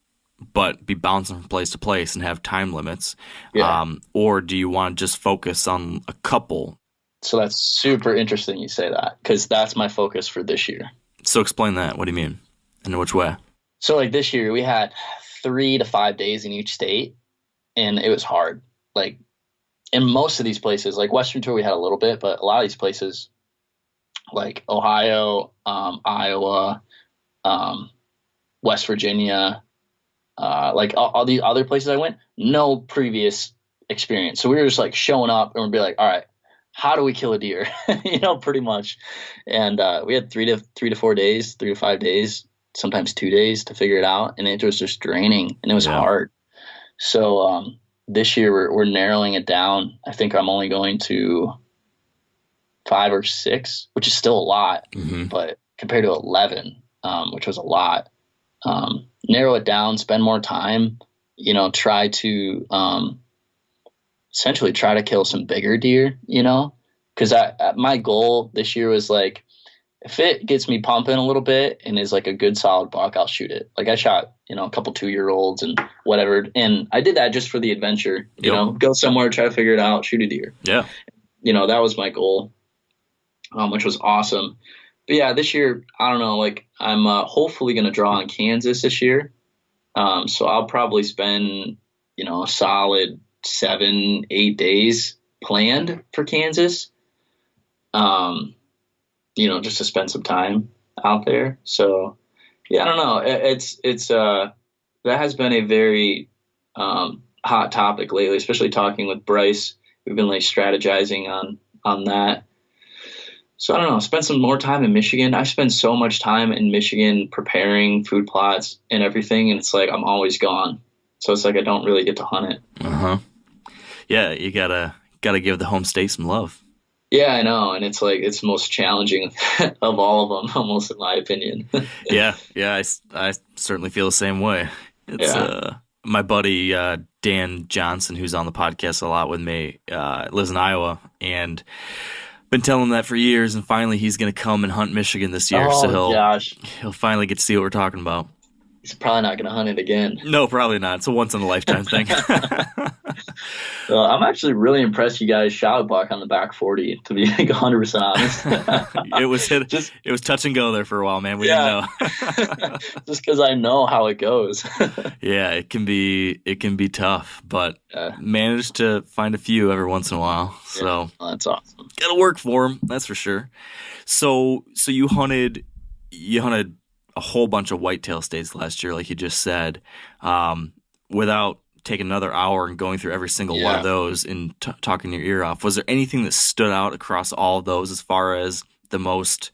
but be bouncing from place to place and have time limits. Yeah. Or do you want to just focus on a couple? So that's super interesting you say that, because that's my focus for this year. So explain that. What do you mean? And in which way? So like this year we had 3 to 5 days in each state, and it was hard. Like in most of these places, like Western Tour, we had a little bit, but a lot of these places like Ohio, Iowa, West Virginia, like all the other places I went, no previous experience. So we were just like showing up and we'd be like, all right, how do we kill a deer? Pretty much. And we had 3 to 4 days, 3 to 5 days, sometimes 2 days to figure it out. And it was just draining and it was hard. So this year we're narrowing it down. I think I'm only going to 5 or 6, which is still a lot, but compared to 11, which was a lot, narrow it down, spend more time, try to essentially try to kill some bigger deer, because my goal this year was like, if it gets me pumping a little bit and is like a good solid buck, I'll shoot it. Like I shot, a couple 2-year-olds and whatever. And I did that just for the adventure, go somewhere, try to figure it out, shoot a deer. Yeah. That was my goal, which was awesome. But yeah, this year, I don't know, like I'm hopefully going to draw in Kansas this year. So I'll probably spend, a solid 7-8 days planned for Kansas. Just to spend some time out there. So yeah, I don't know. It's that has been a very hot topic lately, especially talking with Bryce. We've been like strategizing on that. So I don't know, spend some more time in Michigan. I spend so much time in Michigan preparing food plots and everything, and it's like I'm always gone. So it's like I don't really get to hunt it. Uh-huh. Yeah, you gotta give the home state some love. Yeah, I know, and it's like it's the most challenging of all of them, almost in my opinion. Yeah, I certainly feel the same way. It's my buddy Dan Johnson, who's on the podcast a lot with me, lives in Iowa, and been telling him that for years, and finally he's going to come and hunt Michigan this year. Oh, so gosh. He'll finally get to see what we're talking about. He's probably not going to hunt it again. No, probably not. It's a once-in-a-lifetime thing. I'm actually really impressed you guys shot a buck on the back 40, to be 100% honest. It was touch and go there for a while, man. We didn't know. Just because I know how it goes. Yeah, it can be tough, but managed to find a few every once in a while. So that's awesome. Gotta work for them, that's for sure. So you hunted a whole bunch of whitetail states last year, like you just said, without taking another hour and going through every single one of those and talking your ear off. Was there anything that stood out across all of those as far as the most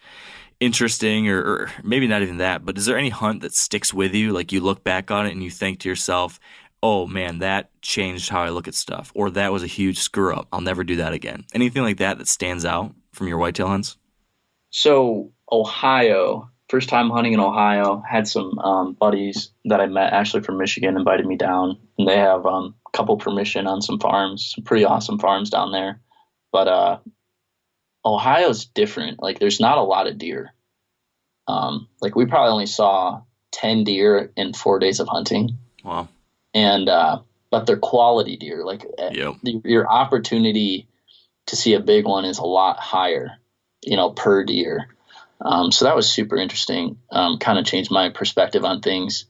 interesting, or maybe not even that, but is there any hunt that sticks with you? Like you look back on it and you think to yourself, oh man, that changed how I look at stuff, or that was a huge screw up. I'll never do that again. Anything like that stands out from your whitetail hunts? So Ohio, first time hunting in Ohio, had some buddies that I met actually from Michigan invited me down, and they have a couple permission on some farms, some pretty awesome farms down there. But Ohio's different. Like there's not a lot of deer. Like we probably only saw 10 deer in 4 days of hunting. Wow. And but they're quality deer. Like your opportunity to see a big one is a lot higher, per deer. So that was super interesting. Kind of changed my perspective on things,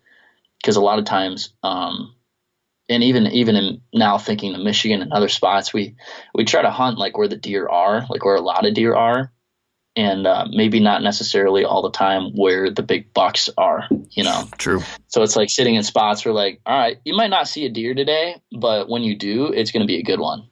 because a lot of times, and even in now thinking of Michigan and other spots, we try to hunt like where the deer are, like where a lot of deer are, and maybe not necessarily all the time where the big bucks are. True. So it's like sitting in spots where like, all right, you might not see a deer today, but when you do, it's going to be a good one.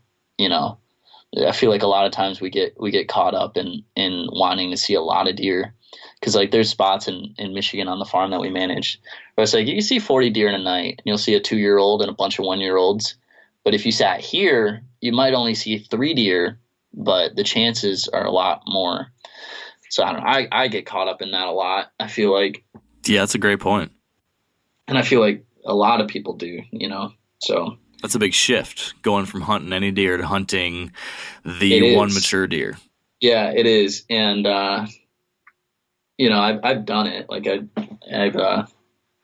I feel like a lot of times we get caught up in wanting to see a lot of deer, because like there's spots in Michigan on the farm that we manage where it's like you can see 40 deer in a night, and you'll see a 2-year-old and a bunch of 1-year-olds. But if you sat here, you might only see 3 deer, but the chances are a lot more. So I don't know. I get caught up in that a lot. I feel like. Yeah, that's a great point. And I feel like a lot of people do, so. That's a big shift, going from hunting any deer to hunting the one mature deer. Yeah, it is. And, I've done it. Like I've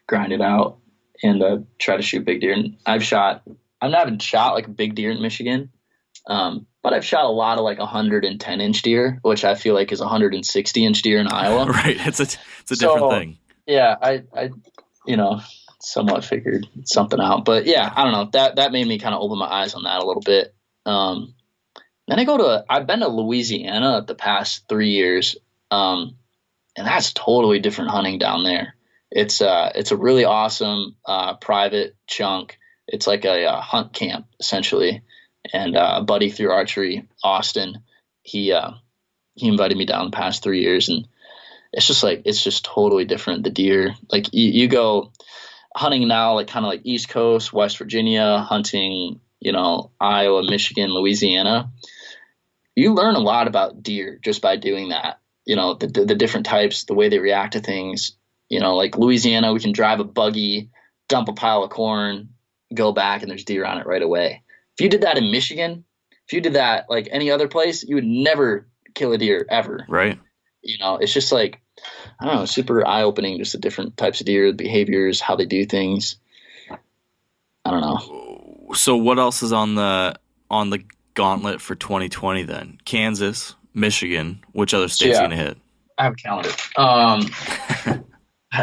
grinded out and tried to shoot big deer. And I haven't shot like a big deer in Michigan, but I've shot a lot of like 110-inch deer, which I feel like is 160-inch deer in Iowa. Right. It's a different thing. Yeah, I somewhat figured something out, but yeah, I don't know, that made me kind of open my eyes on that a little bit. Then I've been to Louisiana the past 3 years, and that's totally different hunting down there. It's a really awesome private chunk. It's like a hunt camp essentially, and a buddy through Archery, Austin, he invited me down the past 3 years, and it's just totally different. The deer, like you go hunting now, like kind of like East Coast, West Virginia, hunting, Iowa, Michigan, Louisiana. You learn a lot about deer just by doing that. The different types, the way they react to things. Like Louisiana, we can drive a buggy, dump a pile of corn, go back, and there's deer on it right away. If you did that in Michigan, if you did that like any other place, you would never kill a deer ever. Right. It's just like, I don't know, super eye-opening, just the different types of deer, the behaviors, how they do things. I don't know. So what else is on the gauntlet for 2020 then? Kansas, Michigan, which other states are you going to hit? I have a calendar.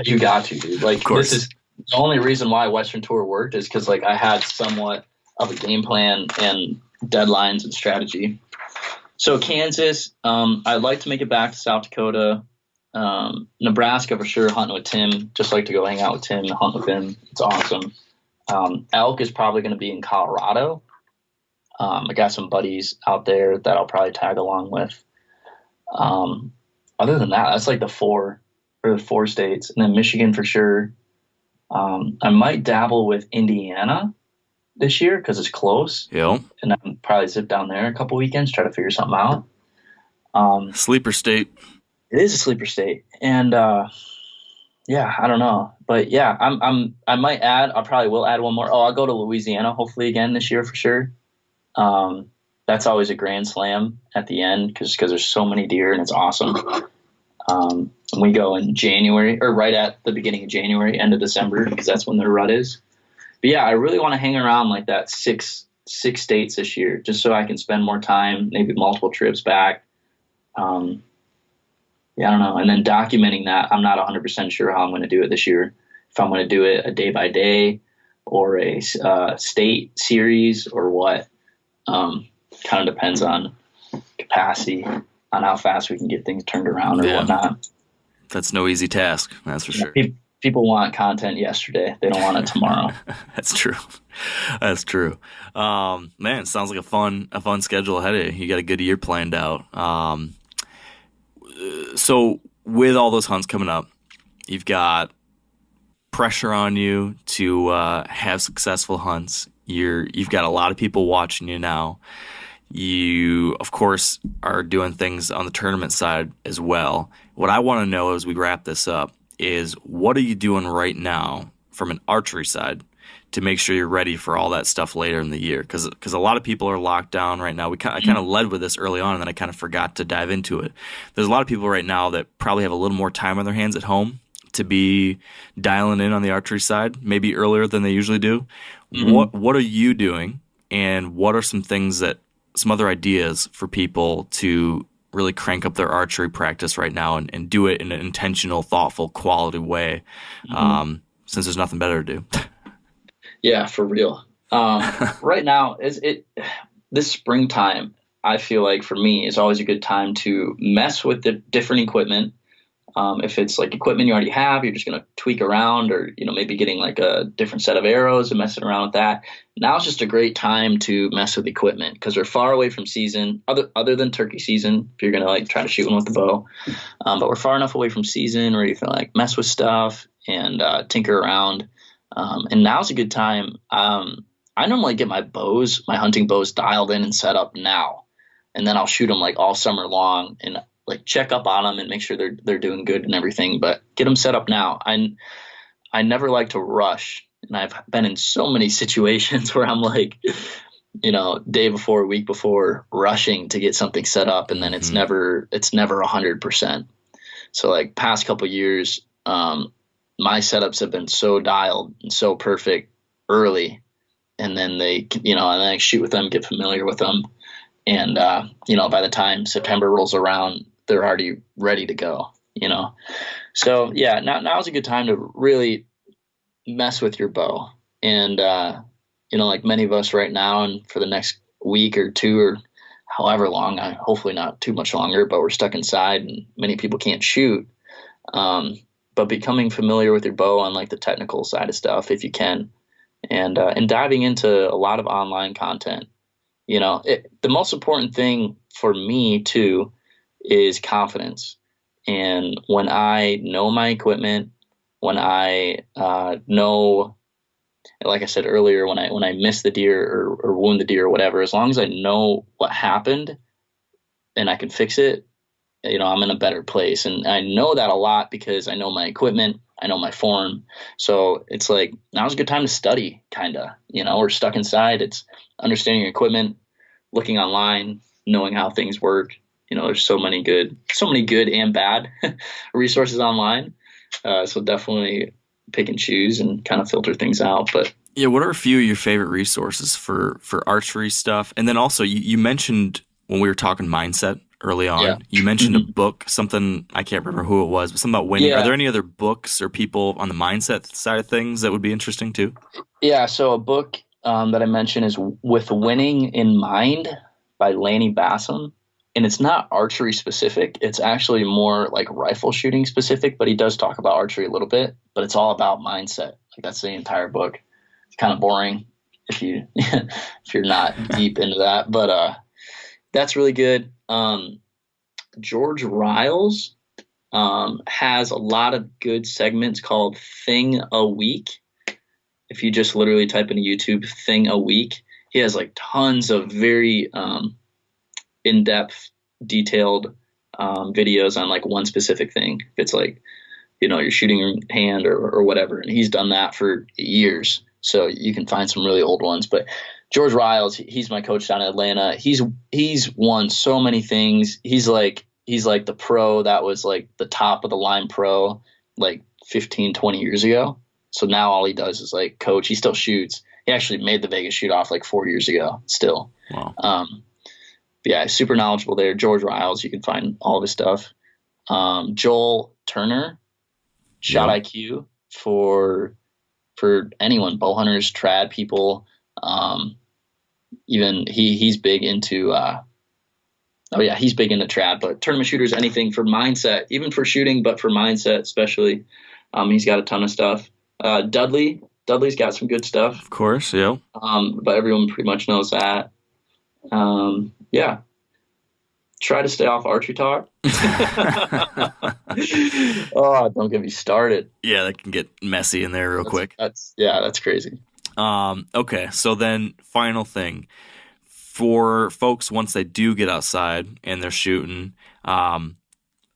You got to, dude. Like, this is the only reason why Western Tour worked, is because like I had somewhat of a game plan and deadlines and strategy. So Kansas, I'd like to make it back to South Dakota. Nebraska for sure, hunting with Tim. Just like to go hang out with Tim and hunt with him. It's awesome. Elk is probably going to be in Colorado. I got some buddies out there that I'll probably tag along with. Other than that, that's like the four states, and then Michigan for sure. I might dabble with Indiana this year because it's close. Yeah. And I'll probably zip down there a couple weekends, try to figure something out. Sleeper state. It is a sleeper state, and yeah, I don't know, but yeah, I might add. I probably will add one more. Oh, I'll go to Louisiana hopefully again this year for sure. That's always a grand slam at the end because there's so many deer and it's awesome. We go in January or right at the beginning of January, end of December because that's when the rut is. But yeah, I really want to hang around like that six states this year just so I can spend more time, maybe multiple trips back. Yeah, I don't know. And then documenting that, I'm not 100% sure how I'm going to do it this year. If I'm going to do it a day by day or a state series or what. Kind of depends on capacity, on how fast we can get things turned around or whatnot. That's no easy task, that's for sure. People want content yesterday. They don't want it tomorrow. That's true. That's true. Man, sounds like a fun schedule ahead of you. You got a good year planned out. So with all those hunts coming up, you've got pressure on you to have successful hunts. You've got a lot of people watching you now. You, of course, are doing things on the tournament side as well. What I want to know as we wrap this up is what are you doing right now from an archery side to make sure you're ready for all that stuff later in the year? Because a lot of people are locked down right now. I kind of led with this early on, and then I kind of forgot to dive into it. There's a lot of people right now that probably have a little more time on their hands at home to be dialing in on the archery side, maybe earlier than they usually do. Mm-hmm. What are you doing, and what are some other ideas for people to really crank up their archery practice right now and do it in an intentional, thoughtful, quality way, since there's nothing better to do? Yeah, for real. Right now, this springtime, I feel like for me is always a good time to mess with the different equipment. If it's like equipment you already have, you're just going to tweak around or, maybe getting like a different set of arrows and messing around with that. Now it's just a great time to mess with equipment because we're far away from season other than turkey season. If you're going to like try to shoot one with the bow, but we're far enough away from season where you can like mess with stuff and tinker around. And now's a good time. I normally get my hunting bows dialed in and set up now, and then I'll shoot them like all summer long and like check up on them and make sure they're doing good and everything, but get them set up now. I never like to rush, and I've been in so many situations where I'm like, day before, week before, rushing to get something set up, and then it's never 100%. So like past couple years, my setups have been so dialed and so perfect early, and then and then I shoot with them, get familiar with them, and by the time September rolls around, they're already ready to go, So yeah, now's a good time to really mess with your bow. And, like many of us right now and for the next week or two or however long, hopefully not too much longer, but we're stuck inside and many people can't shoot. But becoming familiar with your bow on like the technical side of stuff, if you can, and diving into a lot of online content. The most important thing for me too is confidence. And when I know my equipment, when I know, like I said earlier, when I miss the deer or wound the deer or whatever, as long as I know what happened and I can fix it, I'm in a better place. And I know that a lot because I know my equipment, I know my form. So it's like, now's a good time to study, kind of. We're stuck inside. It's understanding your equipment, looking online, knowing how things work. There's so many good and bad resources online. So definitely pick and choose and kind of filter things out. But yeah, what are a few of your favorite resources for archery stuff? And then also you mentioned when we were talking mindset early on, you mentioned a book, something, I can't remember who it was, but something about winning. Yeah. Are there any other books or people on the mindset side of things that would be interesting too? Yeah. So a book that I mentioned is With Winning in Mind by Lanny Bassam. And it's not archery specific. It's actually more like rifle shooting specific, but he does talk about archery a little bit, but it's all about mindset. Like that's the entire book. It's kind of boring if you're not deep into that, but that's really good. George Riles has a lot of good segments called Thing a Week. If you just literally type into YouTube Thing a Week, he has like tons of very in-depth, detailed videos on like one specific thing. It's like, you're shooting hand or whatever. And he's done that for years. So you can find some really old ones. But George Riles, he's my coach down in Atlanta. He's won so many things. He's like the pro that was like the top of the line pro like 15, 20 years ago. So now all he does is like coach. He still shoots. He actually made the Vegas shoot off like 4 years ago still. Wow. Yeah, super knowledgeable there. George Riles, you can find all of his stuff. Joel Turner, Shot IQ for anyone, bow hunters, trad people. Even he's big into he's big into trad, but tournament shooters, anything for mindset, even for shooting, but for mindset especially. He's got a ton of stuff. Dudley's got some good stuff. Of course, yeah. But everyone pretty much knows that. Yeah. Try to stay off archery talk. Oh, don't get me started. Yeah, that can get messy in there real quick. That's crazy. Okay, so then final thing. For folks, once they do get outside and they're shooting,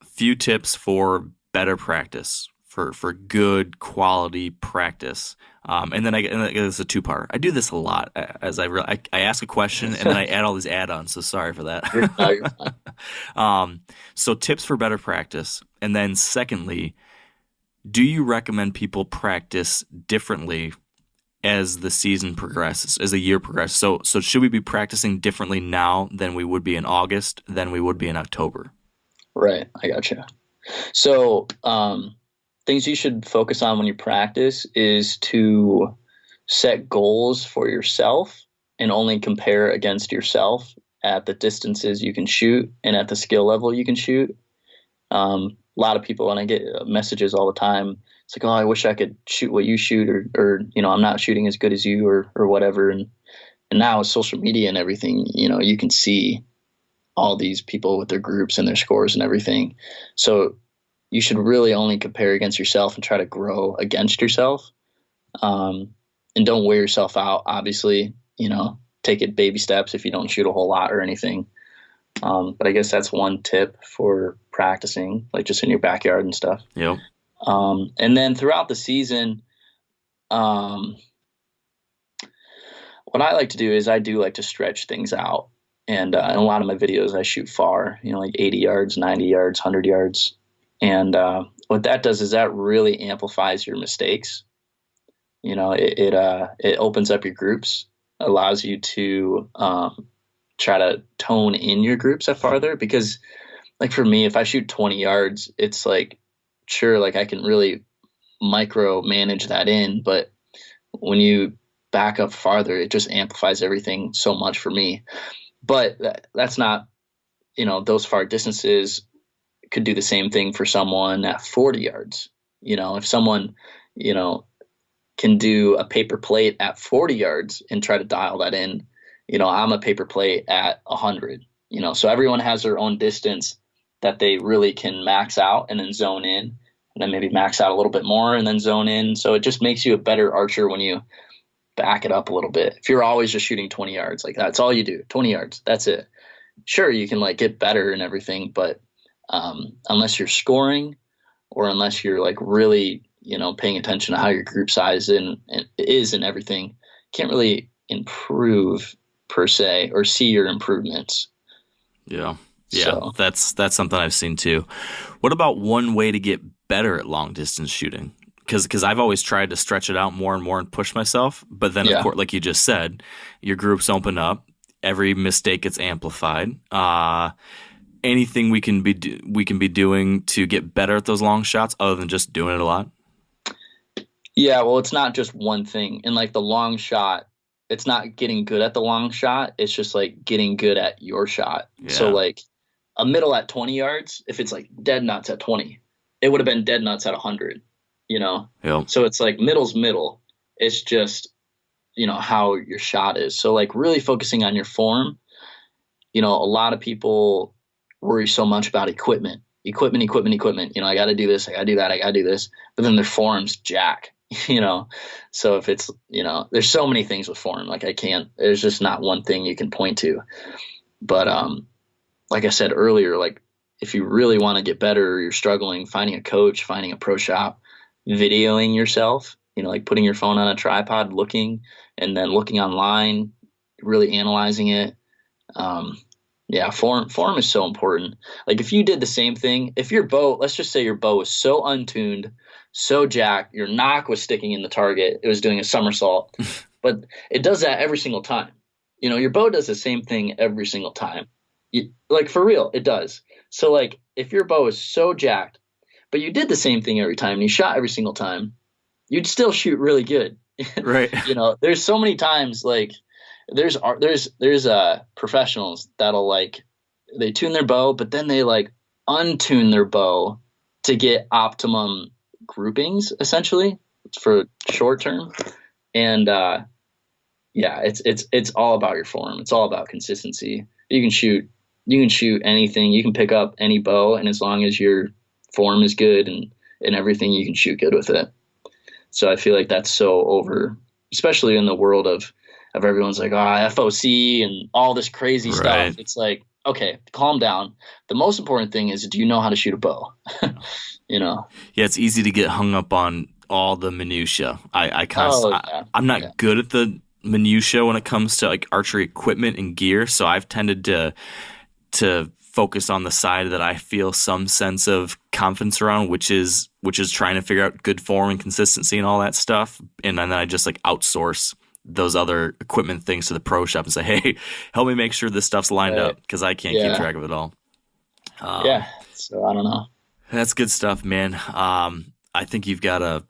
few tips for better practice, for good quality practice. And then it's a two-part. I do this a lot. As I ask a question and then I add all these add-ons. So sorry for that. You're fine. So tips for better practice, and then secondly, do you recommend people practice differently as the season progresses, as the year progresses? So should we be practicing differently now than we would be in August, than we would be in October? Right, I gotcha. So things you should focus on when you practice is to set goals for yourself and only compare against yourself at the distances you can shoot and at the skill level you can shoot. A lot of people, and I get messages all the time, it's like, oh, I wish I could shoot what you shoot, or I'm not shooting as good as you, or whatever. And now with social media and everything, you can see all these people with their groups and their scores and everything. So you should really only compare against yourself and try to grow against yourself. And don't wear yourself out. Obviously, take it baby steps if you don't shoot a whole lot or anything. But I guess that's one tip for practicing, like just in your backyard and stuff. Yep. And then throughout the season, what I like to do is I do like to stretch things out. And in a lot of my videos, I shoot far, like 80 yards, 90 yards, 100 yards. And what that does is that really amplifies your mistakes. It opens up your groups, allows you to try to tone in your groups at farther. Because like for me, if I shoot 20 yards, it's like, sure, like I can really micro manage that in, but when you back up farther, it just amplifies everything so much for me. But that's not, those far distances could do the same thing for someone at 40 yards. If someone, can do a paper plate at 40 yards and try to dial that in, I'm a paper plate at 100, so everyone has their own distance that they really can max out and then zone in, and then maybe max out a little bit more and then zone in. So it just makes you a better archer when you back it up a little bit. If you're always just shooting 20 yards, like that's all you do, 20 yards, that's it. Sure, you can like get better and everything, but unless you're scoring or unless you're like really, paying attention to how your group size is and everything, can't really improve per se or see your improvements. Yeah. So. That's something I've seen too. What about one way to get better at long distance shooting? Because I've always tried to stretch it out more and more and push myself, but then of course, like you just said, your groups open up, every mistake gets amplified. Anything we can be doing to get better at those long shots other than just doing it a lot? Yeah, well, it's not just one thing. In like the long shot, it's not getting good at the long shot. It's just like getting good at your shot. Yeah. So like a middle at 20 yards, if it's like dead nuts at 20, it would have been dead nuts at 100, Yep. So it's like middle's middle. It's just, how your shot is. So like really focusing on your form. A lot of people worry so much about equipment. You know, I got to do this, I got to do that, I got to do this. But then their form's jack, you know. So if it's, you know, there's so many things with form. Like there's just not one thing you can point to. But like I said earlier, like if you really want to get better, or you're struggling, finding a coach, finding a pro shop, videoing yourself, you know, like putting your phone on a tripod, looking, and then looking online, really analyzing it. Yeah, form is so important. Like if you did the same thing, if your bow, let's just say your bow was so untuned, so jacked, your nock was sticking in the target, it was doing a somersault, but it does that every single time. You know, your bow does the same thing every single time. Like for real, it does. So like if your bow is so jacked, but you did the same thing every time and you shot every single time, you'd still shoot really good. Right. You know, there's so many times like there's professionals that'll like, they tune their bow, but then they like untune their bow to get optimum groupings, essentially, for short term. And yeah, it's all about your form. It's all about consistency. You can shoot anything. You can pick up any bow, and as long as your form is good and everything, you can shoot good with it. So I feel like that's so over, especially in the world of everyone's like, FOC and all this crazy stuff. It's like, okay, calm down. The most important thing is, do you know how to shoot a bow? You know? Yeah, it's easy to get hung up on all the minutia. I'm not good at the minutia when it comes to like archery equipment and gear, so I've tended to focus on the side that I feel some sense of confidence around, which is trying to figure out good form and consistency and all that stuff. And then I just like outsource those other equipment things to the pro shop and say, hey, help me make sure this stuff's lined up, because I can't keep track of it all. So I don't know. That's good stuff, man. I think you've got a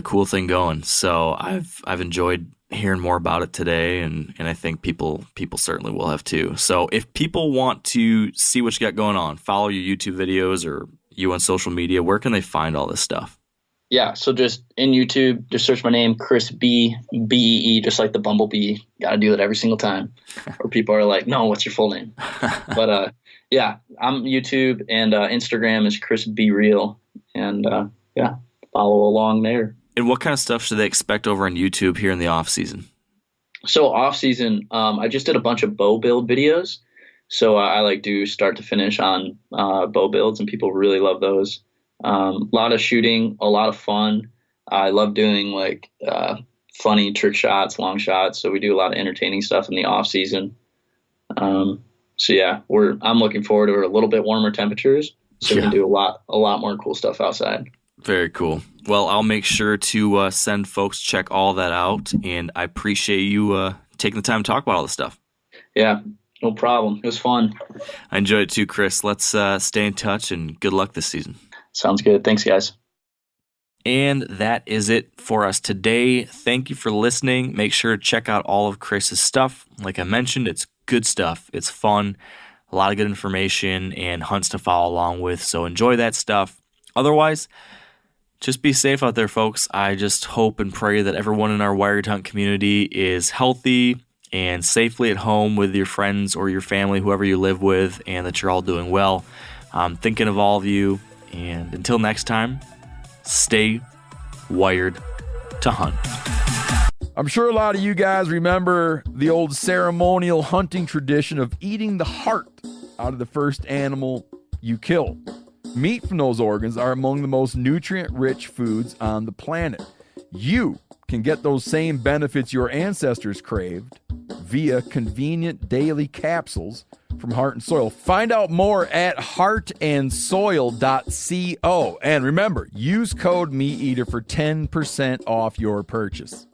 cool thing going. So I've enjoyed hearing more about it today, and I think people certainly will have too. So if people want to see what you got going on, follow your YouTube videos or you on social media, where can they find all this stuff? Yeah, so just in YouTube, just search my name, Chris B, B-E-E, just like the bumblebee. Got to do that every single time. Or people are like, no, what's your full name? But yeah, I'm YouTube, and Instagram is Chris B Real. And yeah, follow along there. And what kind of stuff should they expect over on YouTube here in the off season? So off season, I just did a bunch of bow build videos. So I like do start to finish on bow builds, and people really love those. A lot of shooting, a lot of fun. I love doing like funny trick shots, long shots. So we do a lot of entertaining stuff in the off season. So yeah, I'm looking forward to a little bit warmer temperatures, so we can do a lot more cool stuff outside. Very cool. Well, I'll make sure to send folks check all that out, and I appreciate you taking the time to talk about all this stuff. Yeah, no problem. It was fun. I enjoyed it too, Chris. Let's stay in touch, and good luck this season. Sounds good. Thanks, guys. And that is it for us today. Thank you for listening. Make sure to check out all of Chris's stuff. Like I mentioned, it's good stuff. It's fun, a lot of good information, and hunts to follow along with. So enjoy that stuff. Otherwise, just be safe out there, folks. I just hope and pray that everyone in our Wired Hunt community is healthy and safely at home with your friends or your family, whoever you live with, and that you're all doing well. I'm thinking of all of you. And until next time, stay wired to hunt. I'm sure a lot of you guys remember the old ceremonial hunting tradition of eating the heart out of the first animal you kill. Meat from those organs are among the most nutrient-rich foods on the planet. You can get those same benefits your ancestors craved via convenient daily capsules from Heart and Soil. Find out more at heartandsoil.co. And remember, use code MeatEater for 10% off your purchase.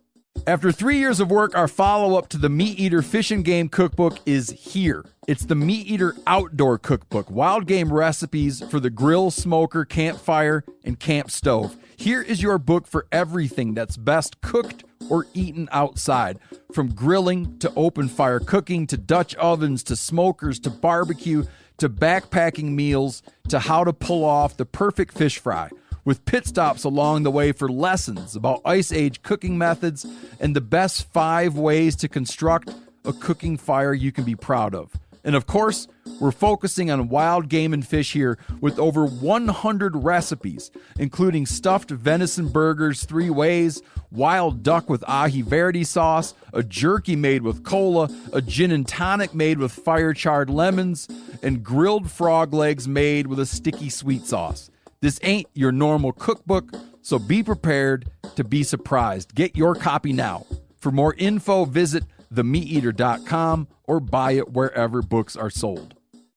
After 3 years of work, our follow-up to the Meat Eater Fish and Game Cookbook is here. It's the Meat Eater Outdoor Cookbook, wild game recipes for the grill, smoker, campfire, and camp stove. Here is your book for everything that's best cooked or eaten outside. From grilling to open fire cooking to Dutch ovens to smokers to barbecue to backpacking meals to how to pull off the perfect fish fry, with pit stops along the way for lessons about Ice Age cooking methods and the best 5 ways to construct a cooking fire you can be proud of. And of course, we're focusing on wild game and fish here with over 100 recipes, including stuffed venison burgers 3 ways, wild duck with ahi verde sauce, a jerky made with cola, a gin and tonic made with fire-charred lemons, and grilled frog legs made with a sticky sweet sauce. This ain't your normal cookbook, so be prepared to be surprised. Get your copy now. For more info, visit themeateater.com or buy it wherever books are sold.